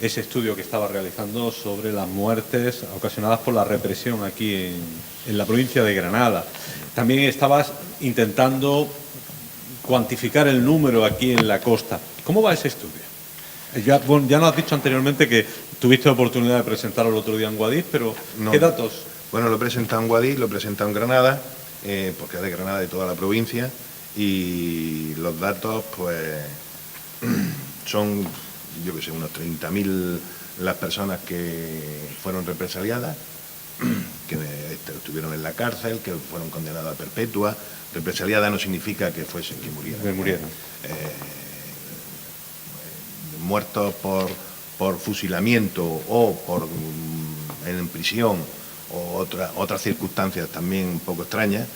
ese estudio que estaba realizando sobre las muertes ocasionadas por la represión aquí en la provincia de Granada. También estabas intentando cuantificar el número aquí en la costa. ¿Cómo va ese estudio? Ya nos has dicho anteriormente que tuviste la oportunidad de presentarlo el otro día en Guadix, pero ¿qué datos? Bueno, lo he presentado en Guadix, lo he presentado en Granada, porque es de Granada, de toda la provincia, y los datos pues son, yo que sé, unos 30.000 las personas que fueron represaliadas, que estuvieron en la cárcel, que fueron condenadas a perpetua. Represaliada no significa que fuesen, que murieran. Muertos por fusilamiento o por en prisión, o otras circunstancias también un poco extrañas,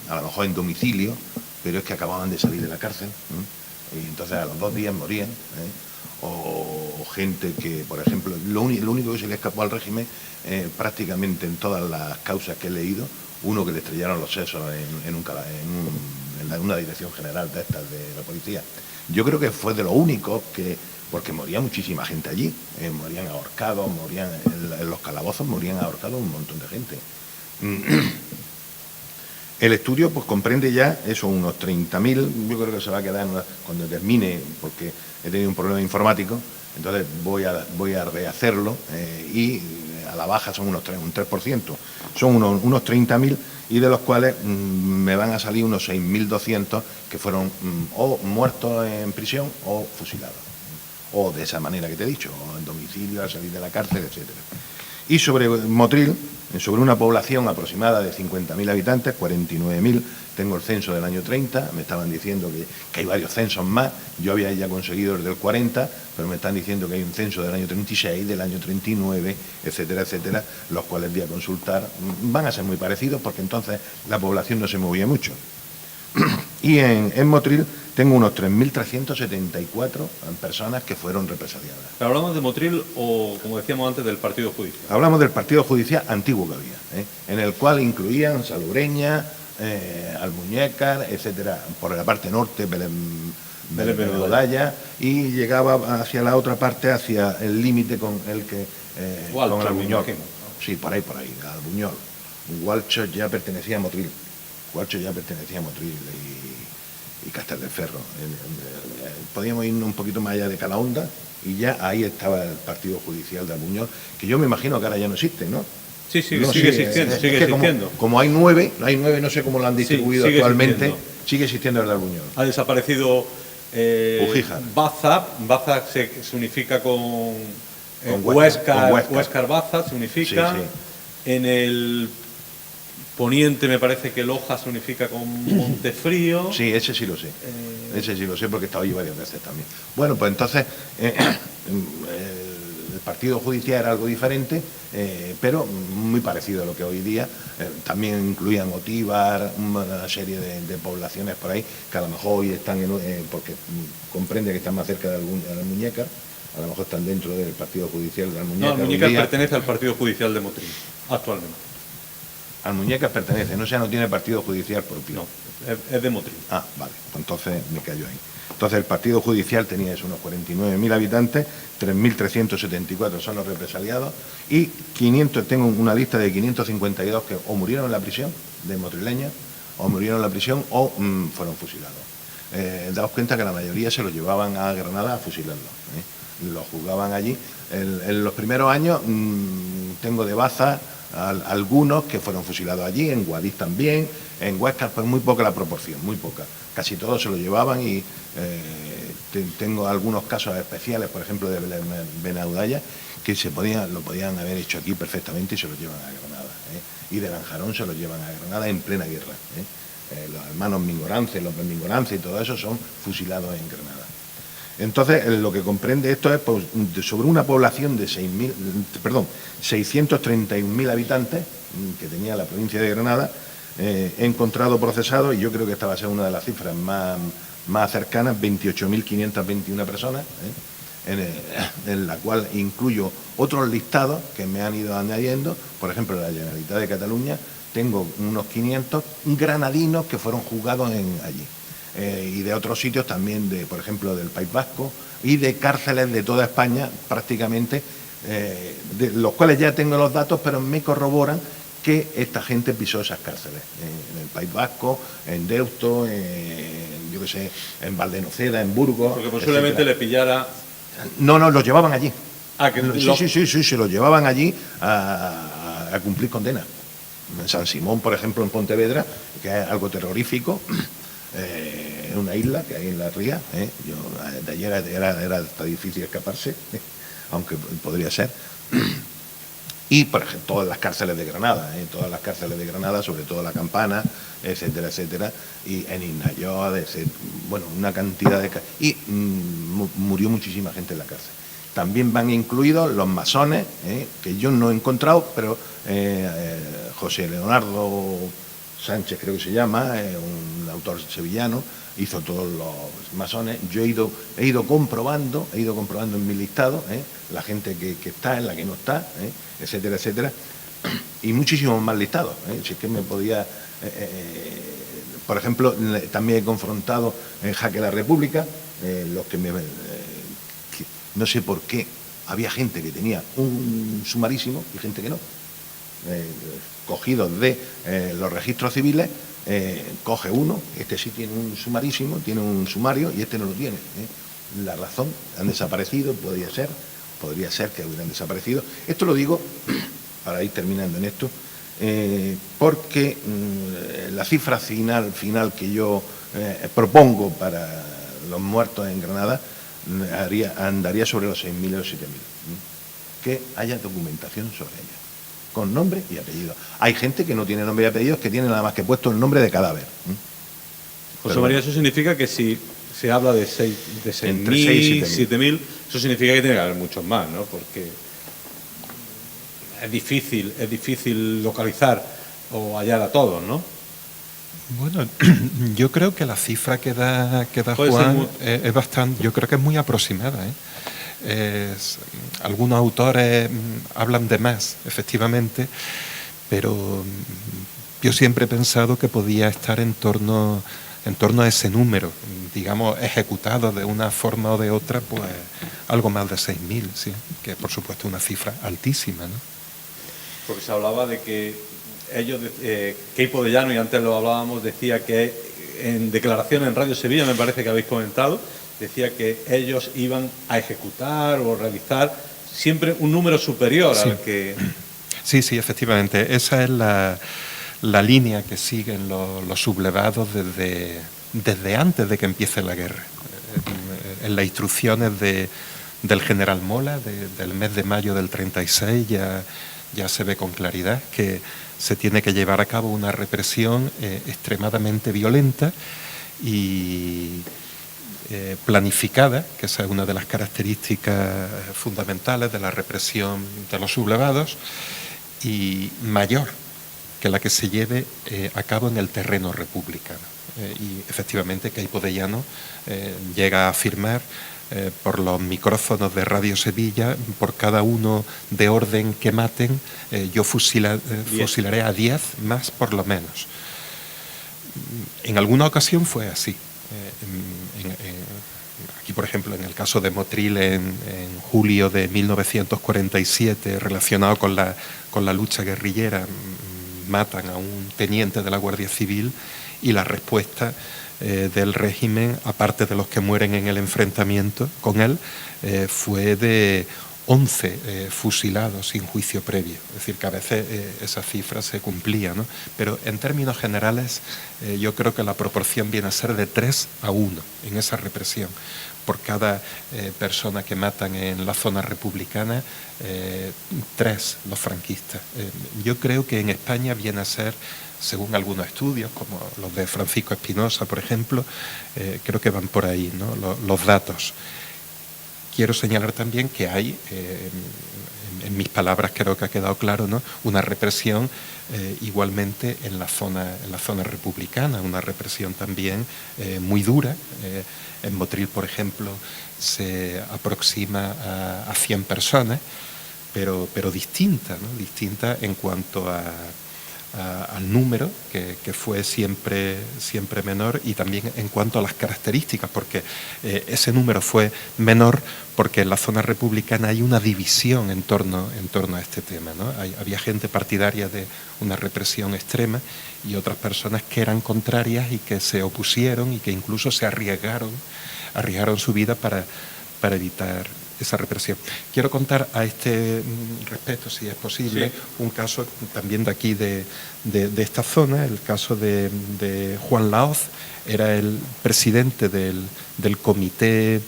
a lo mejor en domicilio, pero es que acababan de salir de la cárcel, y entonces a los 2 días morían, o gente que, por ejemplo, lo único que se le escapó al régimen, prácticamente en todas las causas que he leído, uno que le estrellaron los sesos en una dirección general de estas de la policía. Yo creo que fue de lo único que, porque moría muchísima gente allí, morían ahorcados, morían en los calabozos, morían ahorcados un montón de gente. El estudio pues comprende ya eso, unos 30.000, yo creo que se va a quedar cuando termine, porque he tenido un problema informático, entonces voy a rehacerlo, y a la baja son un 3%, son unos 30.000, y de los cuales me van a salir unos 6.200 que fueron o muertos en prisión o fusilados, o de esa manera que te he dicho, o en domicilio, al salir de la cárcel, etcétera. Y sobre Motril, sobre una población aproximada de 50.000 habitantes, 49.000, tengo el censo del año 30, me estaban diciendo que hay varios censos más, yo había ya conseguido el del 40, pero me están diciendo que hay un censo del año 36, del año 39, etcétera, etcétera, los cuales voy a consultar, van a ser muy parecidos porque entonces la población no se movía mucho. Y en Motril tengo unos 3.374 personas que fueron represaliadas. ¿Pero hablamos de Motril o, como decíamos antes, del partido judicial? Hablamos del partido judicial antiguo que había, en el cual incluían Salobreña, Almuñécar, etcétera, por la parte norte, Belén y llegaba hacia la otra parte, hacia el límite con el que con Albuñol. Sí, por ahí, Albuñol. Gualcho ya pertenecía a Motril. Y Castelferro. Podíamos irnos un poquito más allá de Calahonda, y ya ahí estaba el partido judicial de Almuñol, que yo me imagino que ahora ya no existe, ¿no? Sí, sí, No, sigue existiendo, es sigue que existiendo. Como hay nueve, no sé cómo lo han distribuido sigue actualmente, existiendo. sigue existiendo el de Almuñol. Ha desaparecido Ujíjar. Baza se unifica con Con Huéscar Baza, se unifica. Sí, sí. En el poniente me parece que Loja se unifica con Montefrío. Sí, ese sí lo sé. Ese sí lo sé porque he estado allí varias veces también. Bueno, pues entonces el partido judicial era algo diferente, pero muy parecido a lo que hoy día. También incluían Otíbar, una serie de poblaciones por ahí, que a lo mejor hoy están, porque comprende que están más cerca de Almuñécar, a lo mejor están dentro del partido judicial de Almuñécar. No, Almuñécar pertenece al partido judicial de Motril, actualmente. Almuñécar pertenece, no tiene partido judicial propio. No, es de Motril. Ah, vale, entonces me callo ahí. Entonces el partido judicial tenía eso, unos 49.000 habitantes, 3.374 son los represaliados y 500, tengo una lista de 552 que o murieron en la prisión de motrileña, o murieron en la prisión o fueron fusilados. Daos cuenta que la mayoría se los llevaban a Granada a fusilarlos. Los juzgaban allí. En los primeros años tengo de Baza algunos que fueron fusilados allí, en Guadix también, en Huéscar, pues muy poca la proporción, muy poca. Casi todos se lo llevaban y tengo algunos casos especiales, por ejemplo de Benaudalla, que lo podían haber hecho aquí perfectamente y se los llevan a Granada. Y de Lanjarón se los llevan a Granada en plena guerra. Los hermanos Mingorance, los Mingorance y todo eso son fusilados en Granada. Entonces, lo que comprende esto es pues, sobre una población de 631.000 habitantes que tenía la provincia de Granada, he encontrado procesados, y yo creo que esta va a ser una de las cifras más cercanas, 28.521 personas, en la cual incluyo otros listados que me han ido añadiendo. Por ejemplo, en la Generalitat de Cataluña tengo unos 500 granadinos que fueron juzgados allí. Y de otros sitios también, por ejemplo, del País Vasco y de cárceles de toda España prácticamente, de los cuales ya tengo los datos, pero me corroboran que esta gente pisó esas cárceles, en el País Vasco, en Deusto, yo qué sé, en Valdenoceda, en Burgos. Porque posiblemente etcétera. le pillara... No, los llevaban allí. Sí, se los llevaban allí a cumplir condena. En San Simón, por ejemplo, en Pontevedra, que es algo terrorífico, es una isla que hay en la ría. Yo, de ayer era hasta difícil escaparse, aunque podría ser. Y, por ejemplo, todas las cárceles de Granada, sobre todo La Campana, etcétera, etcétera, y en Isnayó, bueno, una cantidad de... Y murió muchísima gente en la cárcel. También van incluidos los masones, que yo no he encontrado, pero José Leonardo Sánchez, creo que se llama, un autor sevillano, hizo todos los masones. Yo he ido comprobando en mi listado la gente que está, en la que no está, etcétera, etcétera, y muchísimos más listados. Si es que me podía... por ejemplo, también he confrontado en Jaque la República, los que no sé por qué había gente que tenía un sumarísimo y gente que no. Cogidos de los registros civiles, coge uno, este sí tiene un sumarísimo, tiene un sumario y este no lo tiene. La razón, han desaparecido, podría ser que hubieran desaparecido. Esto lo digo, para ir terminando en esto, porque la cifra final que yo propongo para los muertos en Granada andaría sobre los 6.000 o 7.000. Que haya documentación sobre ella, con nombre y apellido. Hay gente que no tiene nombre y apellidos, que tiene nada más que puesto el nombre de cadáver. José María, eso significa que si se habla de 6.000 y 7.000, eso significa que tiene que haber muchos más, ¿no? Porque es difícil localizar o hallar a todos, ¿no? Bueno, yo creo que la cifra que da Juan es bastante, yo creo que es muy aproximada, algunos autores hablan de más, efectivamente, pero yo siempre he pensado que podía estar en torno a ese número, digamos, ejecutado de una forma o de otra, pues algo más de 6.000, sí, que por supuesto es una cifra altísima, ¿no? Porque se hablaba de que ellos, Queipo de Llano, y antes lo hablábamos, decía que en declaración en Radio Sevilla, me parece que habéis comentado, decía que ellos iban a ejecutar o realizar siempre un número superior al que... Sí, efectivamente. Esa es la línea que siguen los sublevados desde antes de que empiece la guerra. En las instrucciones del general Mola, del mes de mayo del 36, ya se ve con claridad que se tiene que llevar a cabo una represión extremadamente violenta y planificada, que esa es una de las características fundamentales de la represión de los sublevados, y mayor que la que se lleve a cabo en el terreno republicano. Y efectivamente Queipo de Llano llega a afirmar por los micrófonos de Radio Sevilla: por cada uno de orden que maten, yo fusilaré a 10 más por lo menos. En alguna ocasión fue así. Aquí, por ejemplo, en el caso de Motril, en julio de 1947, relacionado con la lucha guerrillera, matan a un teniente de la Guardia Civil, y la respuesta del régimen, aparte de los que mueren en el enfrentamiento con él, fue de 11 fusilados sin juicio previo. Es decir, que a veces esa cifra se cumplía, ¿no? Pero en términos generales yo creo que la proporción viene a ser de 3 a 1 en esa represión. Por cada persona que matan en la zona republicana, 3 los franquistas. Yo creo que en España viene a ser, según algunos estudios, como los de Francisco Espinosa, por ejemplo, creo que van por ahí, ¿no? Los datos. Quiero señalar también que hay, en mis palabras creo que ha quedado claro, ¿no?, una represión igualmente en la zona republicana, una represión también muy dura. En Motril, por ejemplo, se aproxima a 100 personas, pero distinta, ¿no?, distinta en cuanto al número, que fue siempre menor, y también en cuanto a las características, porque ese número fue menor porque en la zona republicana hay una división en torno a este tema, ¿no? Había gente partidaria de una represión extrema y otras personas que eran contrarias y que se opusieron y que incluso se arriesgaron su vida para evitar esa represión. Quiero contar a este respecto, si es posible, un caso también de aquí, de esta zona, el caso de Juan Laoz. Era el presidente del comité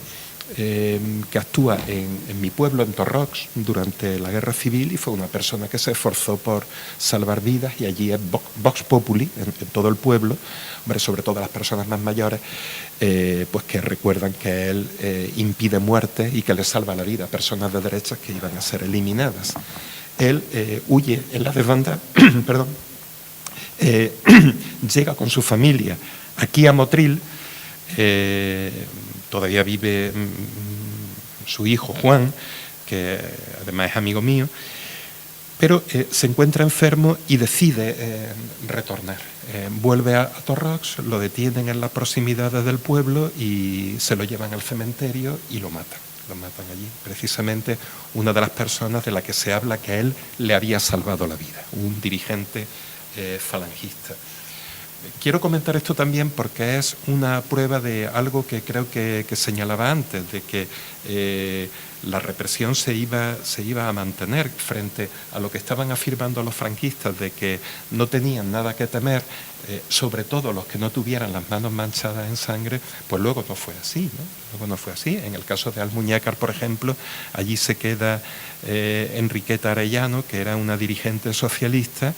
que actúa en mi pueblo, en Torrox, durante la Guerra Civil, y fue una persona que se esforzó por salvar vidas, y allí es Vox Populi, en todo el pueblo, hombre, sobre todo las personas más mayores, pues que recuerdan que él impide muertes y que le salva la vida a personas de derechas que iban a ser eliminadas. Él huye en la desbandada, perdón, llega con su familia aquí a Motril. Todavía vive su hijo Juan, que además es amigo mío, pero se encuentra enfermo y decide retornar. Vuelve a Torrox, lo detienen en las proximidades del pueblo y se lo llevan al cementerio y lo matan. Lo matan allí, precisamente una de las personas de la que se habla que él le había salvado la vida, un dirigente falangista. Quiero comentar esto también porque es una prueba de algo que creo que señalaba antes, de que la represión se iba a mantener frente a lo que estaban afirmando los franquistas, de que no tenían nada que temer, sobre todo los que no tuvieran las manos manchadas en sangre. Pues luego no fue así, ¿no? Luego no fue así. En el caso de Almuñécar, por ejemplo, allí se queda Enriqueta Arellano, que era una dirigente socialista,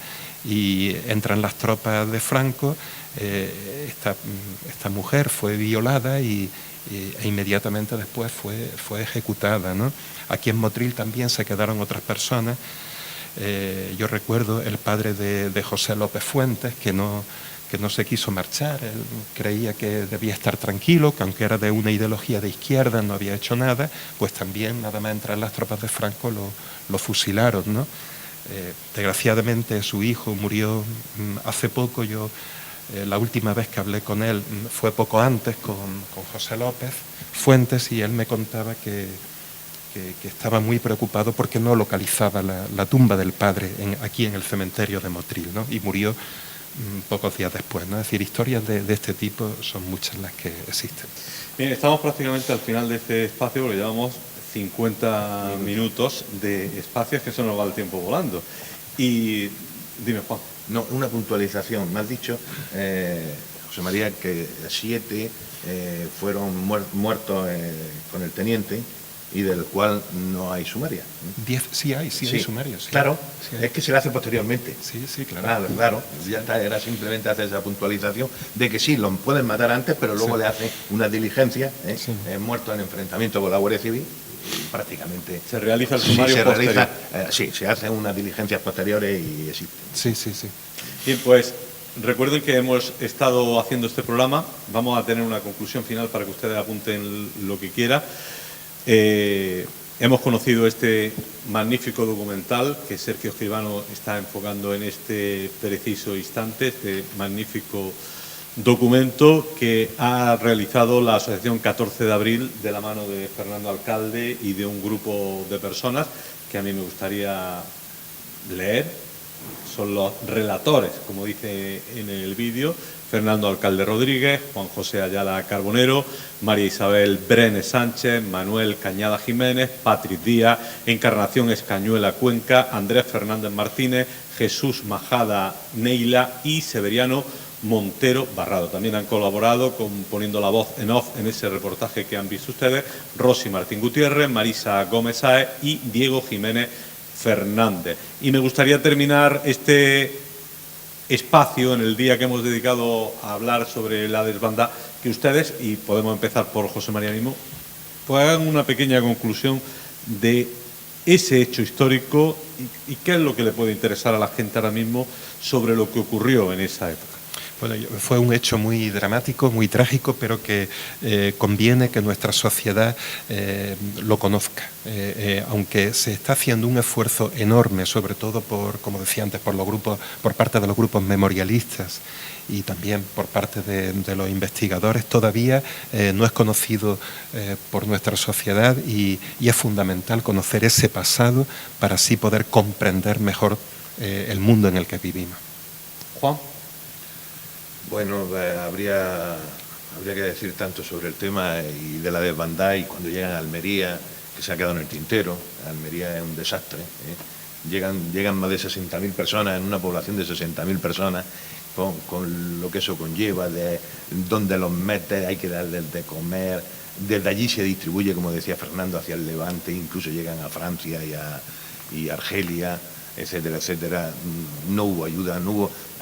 y entran las tropas de Franco. Esta mujer fue violada e inmediatamente después fue ejecutada, ¿no? Aquí en Motril también se quedaron otras personas. Yo recuerdo el padre de José López Fuentes, que no se quiso marchar. Él creía que debía estar tranquilo, que aunque era de una ideología de izquierda no había hecho nada. Pues también, nada más entrar las tropas de Franco, lo fusilaron, ¿no? Desgraciadamente su hijo murió hace poco. Yo la última vez que hablé con él fue poco antes, con José López Fuentes, y él me contaba que estaba muy preocupado porque no localizaba la tumba del padre aquí en el cementerio de Motril, ¿no? Y murió pocos días después, ¿no? Es decir, historias de este tipo son muchas las que existen. Bien, estamos prácticamente al final de este espacio porque llevamos 50 minutos de espacios que se nos va el tiempo volando. Y dime, Juan. No, una puntualización. Me has dicho, José María, que 7 fueron muertos con el teniente y del cual no hay sumaria. 10 sí hay sumarios. Sí. Claro, sí hay. Es que se le hace posteriormente. Sí, claro. Claro, ya está, era simplemente hacer esa puntualización de que sí, lo pueden matar antes, pero luego le hacen una diligencia, muerto en enfrentamiento con la Guardia Civil, prácticamente. Se realiza el sumario posterior. Se hacen unas diligencias posteriores y existen. Sí. Bien, pues recuerden que hemos estado haciendo este programa. Vamos a tener una conclusión final para que ustedes apunten lo que quieran. Hemos conocido este magnífico documental que Sergio Escribano está enfocando en este preciso instante, este magnífico documento que ha realizado la Asociación 14 de Abril de la mano de Fernando Alcalde y de un grupo de personas que a mí me gustaría leer. Son los relatores, como dice en el vídeo: Fernando Alcalde Rodríguez, Juan José Ayala Carbonero, María Isabel Brenes Sánchez, Manuel Cañada Jiménez, Patrick Díaz, Encarnación Escañuela Cuenca, Andrés Fernández Martínez, Jesús Majada Neila y Severiano Montero Barrado. También han colaborado poniendo la voz en off en ese reportaje que han visto ustedes Rosy Martín Gutiérrez, Marisa Gómez Sáez y Diego Jiménez Fernández. Y me gustaría terminar este espacio en el día que hemos dedicado a hablar sobre la desbandada, que ustedes, y podemos empezar por José María mismo, pues hagan una pequeña conclusión de ese hecho histórico y qué es lo que le puede interesar a la gente ahora mismo sobre lo que ocurrió en esa época. Bueno, fue un hecho muy dramático, muy trágico, pero que conviene que nuestra sociedad lo conozca. Aunque se está haciendo un esfuerzo enorme, sobre todo como decía antes, por parte de los grupos memorialistas y también por parte de los investigadores, todavía no es conocido por nuestra sociedad y es fundamental conocer ese pasado para así poder comprender mejor el mundo en el que vivimos. Juan. Bueno, habría que decir tanto sobre el tema y de la desbandada, y cuando llegan a Almería, que se ha quedado en el tintero. Almería es un desastre. Llegan más de 60.000 personas en una población de 60.000 personas, con lo que eso conlleva, de dónde los metes, hay que darles de comer. Desde allí se distribuye, como decía Fernando, hacia el Levante, incluso llegan a Francia y Argelia, etcétera, etcétera. No hubo ayuda,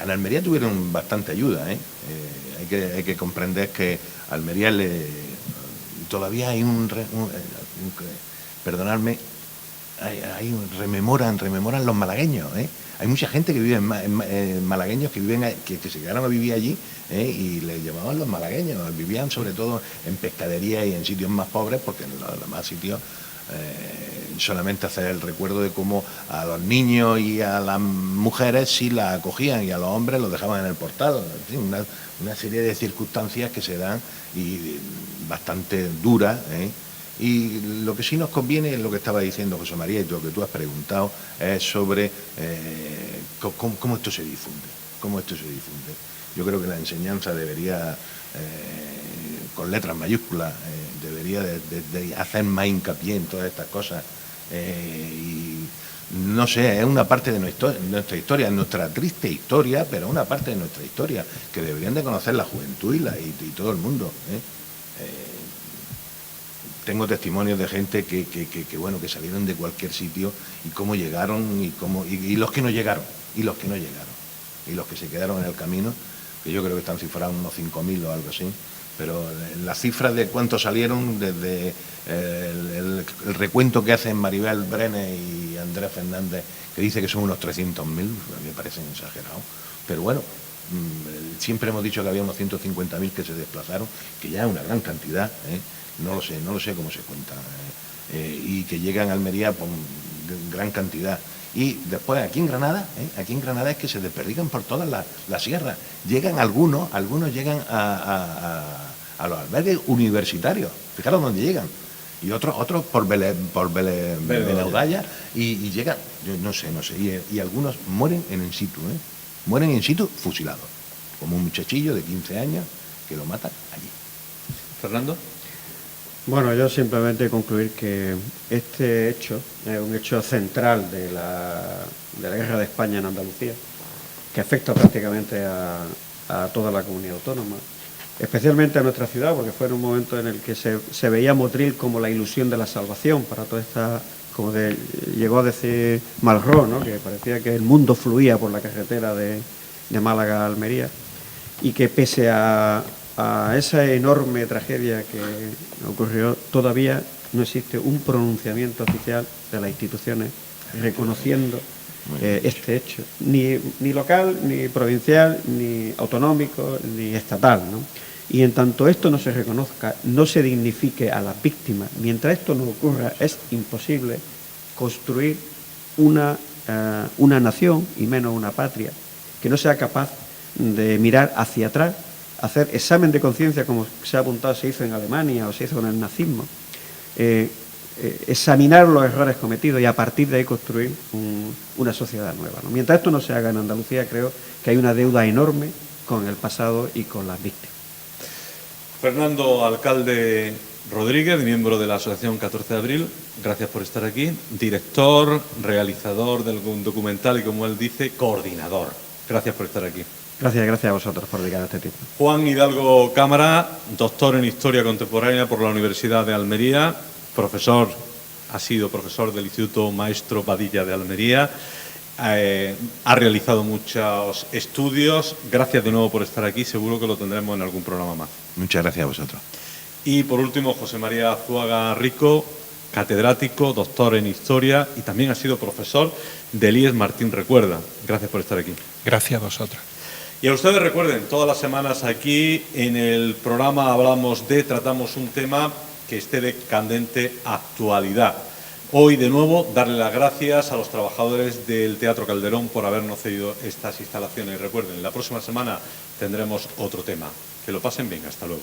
En Almería tuvieron bastante ayuda, hay que comprender que Almería todavía hay perdonadme, rememoran los malagueños, Hay mucha gente que vive malagueños que se quedaron a vivir allí, y les llamaban los malagueños. Vivían sobre todo en pescadería y en sitios más pobres, porque en los demás sitios solamente hacer el recuerdo de cómo a los niños y a las mujeres sí la acogían y a los hombres los dejaban en el portal. En fin, una serie de circunstancias que se dan y bastante duras, Y lo que sí nos conviene es lo que estaba diciendo José María y lo que tú has preguntado, es sobre cómo esto se difunde. Yo creo que la enseñanza debería, con letras mayúsculas, debería de hacer más hincapié en todas estas cosas. Y no sé, es una parte de nuestra historia, nuestra triste historia, pero una parte de nuestra historia que deberían de conocer la juventud y todo el mundo. Tengo testimonios de gente que salieron de cualquier sitio y cómo llegaron y los que no llegaron, y los que se quedaron en el camino, que yo creo que están cifrados unos 5.000 o algo así. Pero las cifras de cuántos salieron, desde el recuento que hacen Maribel Brenes y Andrés Fernández, que dice que son unos 300.000, me parecen exagerados. Pero bueno, siempre hemos dicho que había unos 150.000 que se desplazaron, que ya es una gran cantidad, no lo sé cómo se cuenta, y que llegan a Almería por gran cantidad. Y después aquí en Granada es que se desperdigan por todas las sierras. Llegan algunos llegan a los albergues universitarios, fijaros dónde llegan, y otros por Benaudalla, y llegan, yo no sé, y algunos mueren en situ, mueren in situ fusilados, como un muchachillo de 15 años que lo matan allí. Fernando. Bueno, yo simplemente concluir que este hecho es un hecho central de la guerra de España en Andalucía, que afecta prácticamente a toda la comunidad autónoma, especialmente a nuestra ciudad, porque fue en un momento en el que se veía Motril como la ilusión de la salvación para toda esta, llegó a decir Malraux, ¿no?, que parecía que el mundo fluía por la carretera de Málaga a Almería, y que pese a esa enorme tragedia que ocurrió, todavía no existe un pronunciamiento oficial de las instituciones reconociendo este hecho, ni local, ni provincial, ni autonómico, ni estatal, ¿no? Y en tanto esto no se reconozca, no se dignifique a las víctimas, mientras esto no ocurra, es imposible construir una nación, y menos una patria, que no sea capaz de mirar hacia atrás, hacer examen de conciencia, como se ha apuntado, se hizo en Alemania o se hizo con el nazismo, examinar los errores cometidos y a partir de ahí construir una sociedad nueva, ¿no? Mientras esto no se haga en Andalucía, creo que hay una deuda enorme con el pasado y con las víctimas. Fernando Alcalde Rodríguez, miembro de la Asociación 14 de Abril, gracias por estar aquí. Director, realizador del documental y, como él dice, coordinador. Gracias por estar aquí. Gracias a vosotros por dedicar este tiempo. Juan Hidalgo Cámara, doctor en Historia Contemporánea por la Universidad de Almería, ha sido profesor del Instituto Maestro Padilla de Almería, ha realizado muchos estudios. Gracias de nuevo por estar aquí, seguro que lo tendremos en algún programa más. Muchas gracias a vosotros. Y por último, José María Azuaga Rico, catedrático, doctor en Historia y también ha sido profesor del IES Martín Recuerda. Gracias por estar aquí. Gracias a vosotros. Y a ustedes recuerden, todas las semanas aquí en el programa tratamos un tema que esté de candente actualidad. Hoy, de nuevo, darle las gracias a los trabajadores del Teatro Calderón por habernos cedido estas instalaciones. Recuerden, la próxima semana tendremos otro tema. Que lo pasen bien. Hasta luego.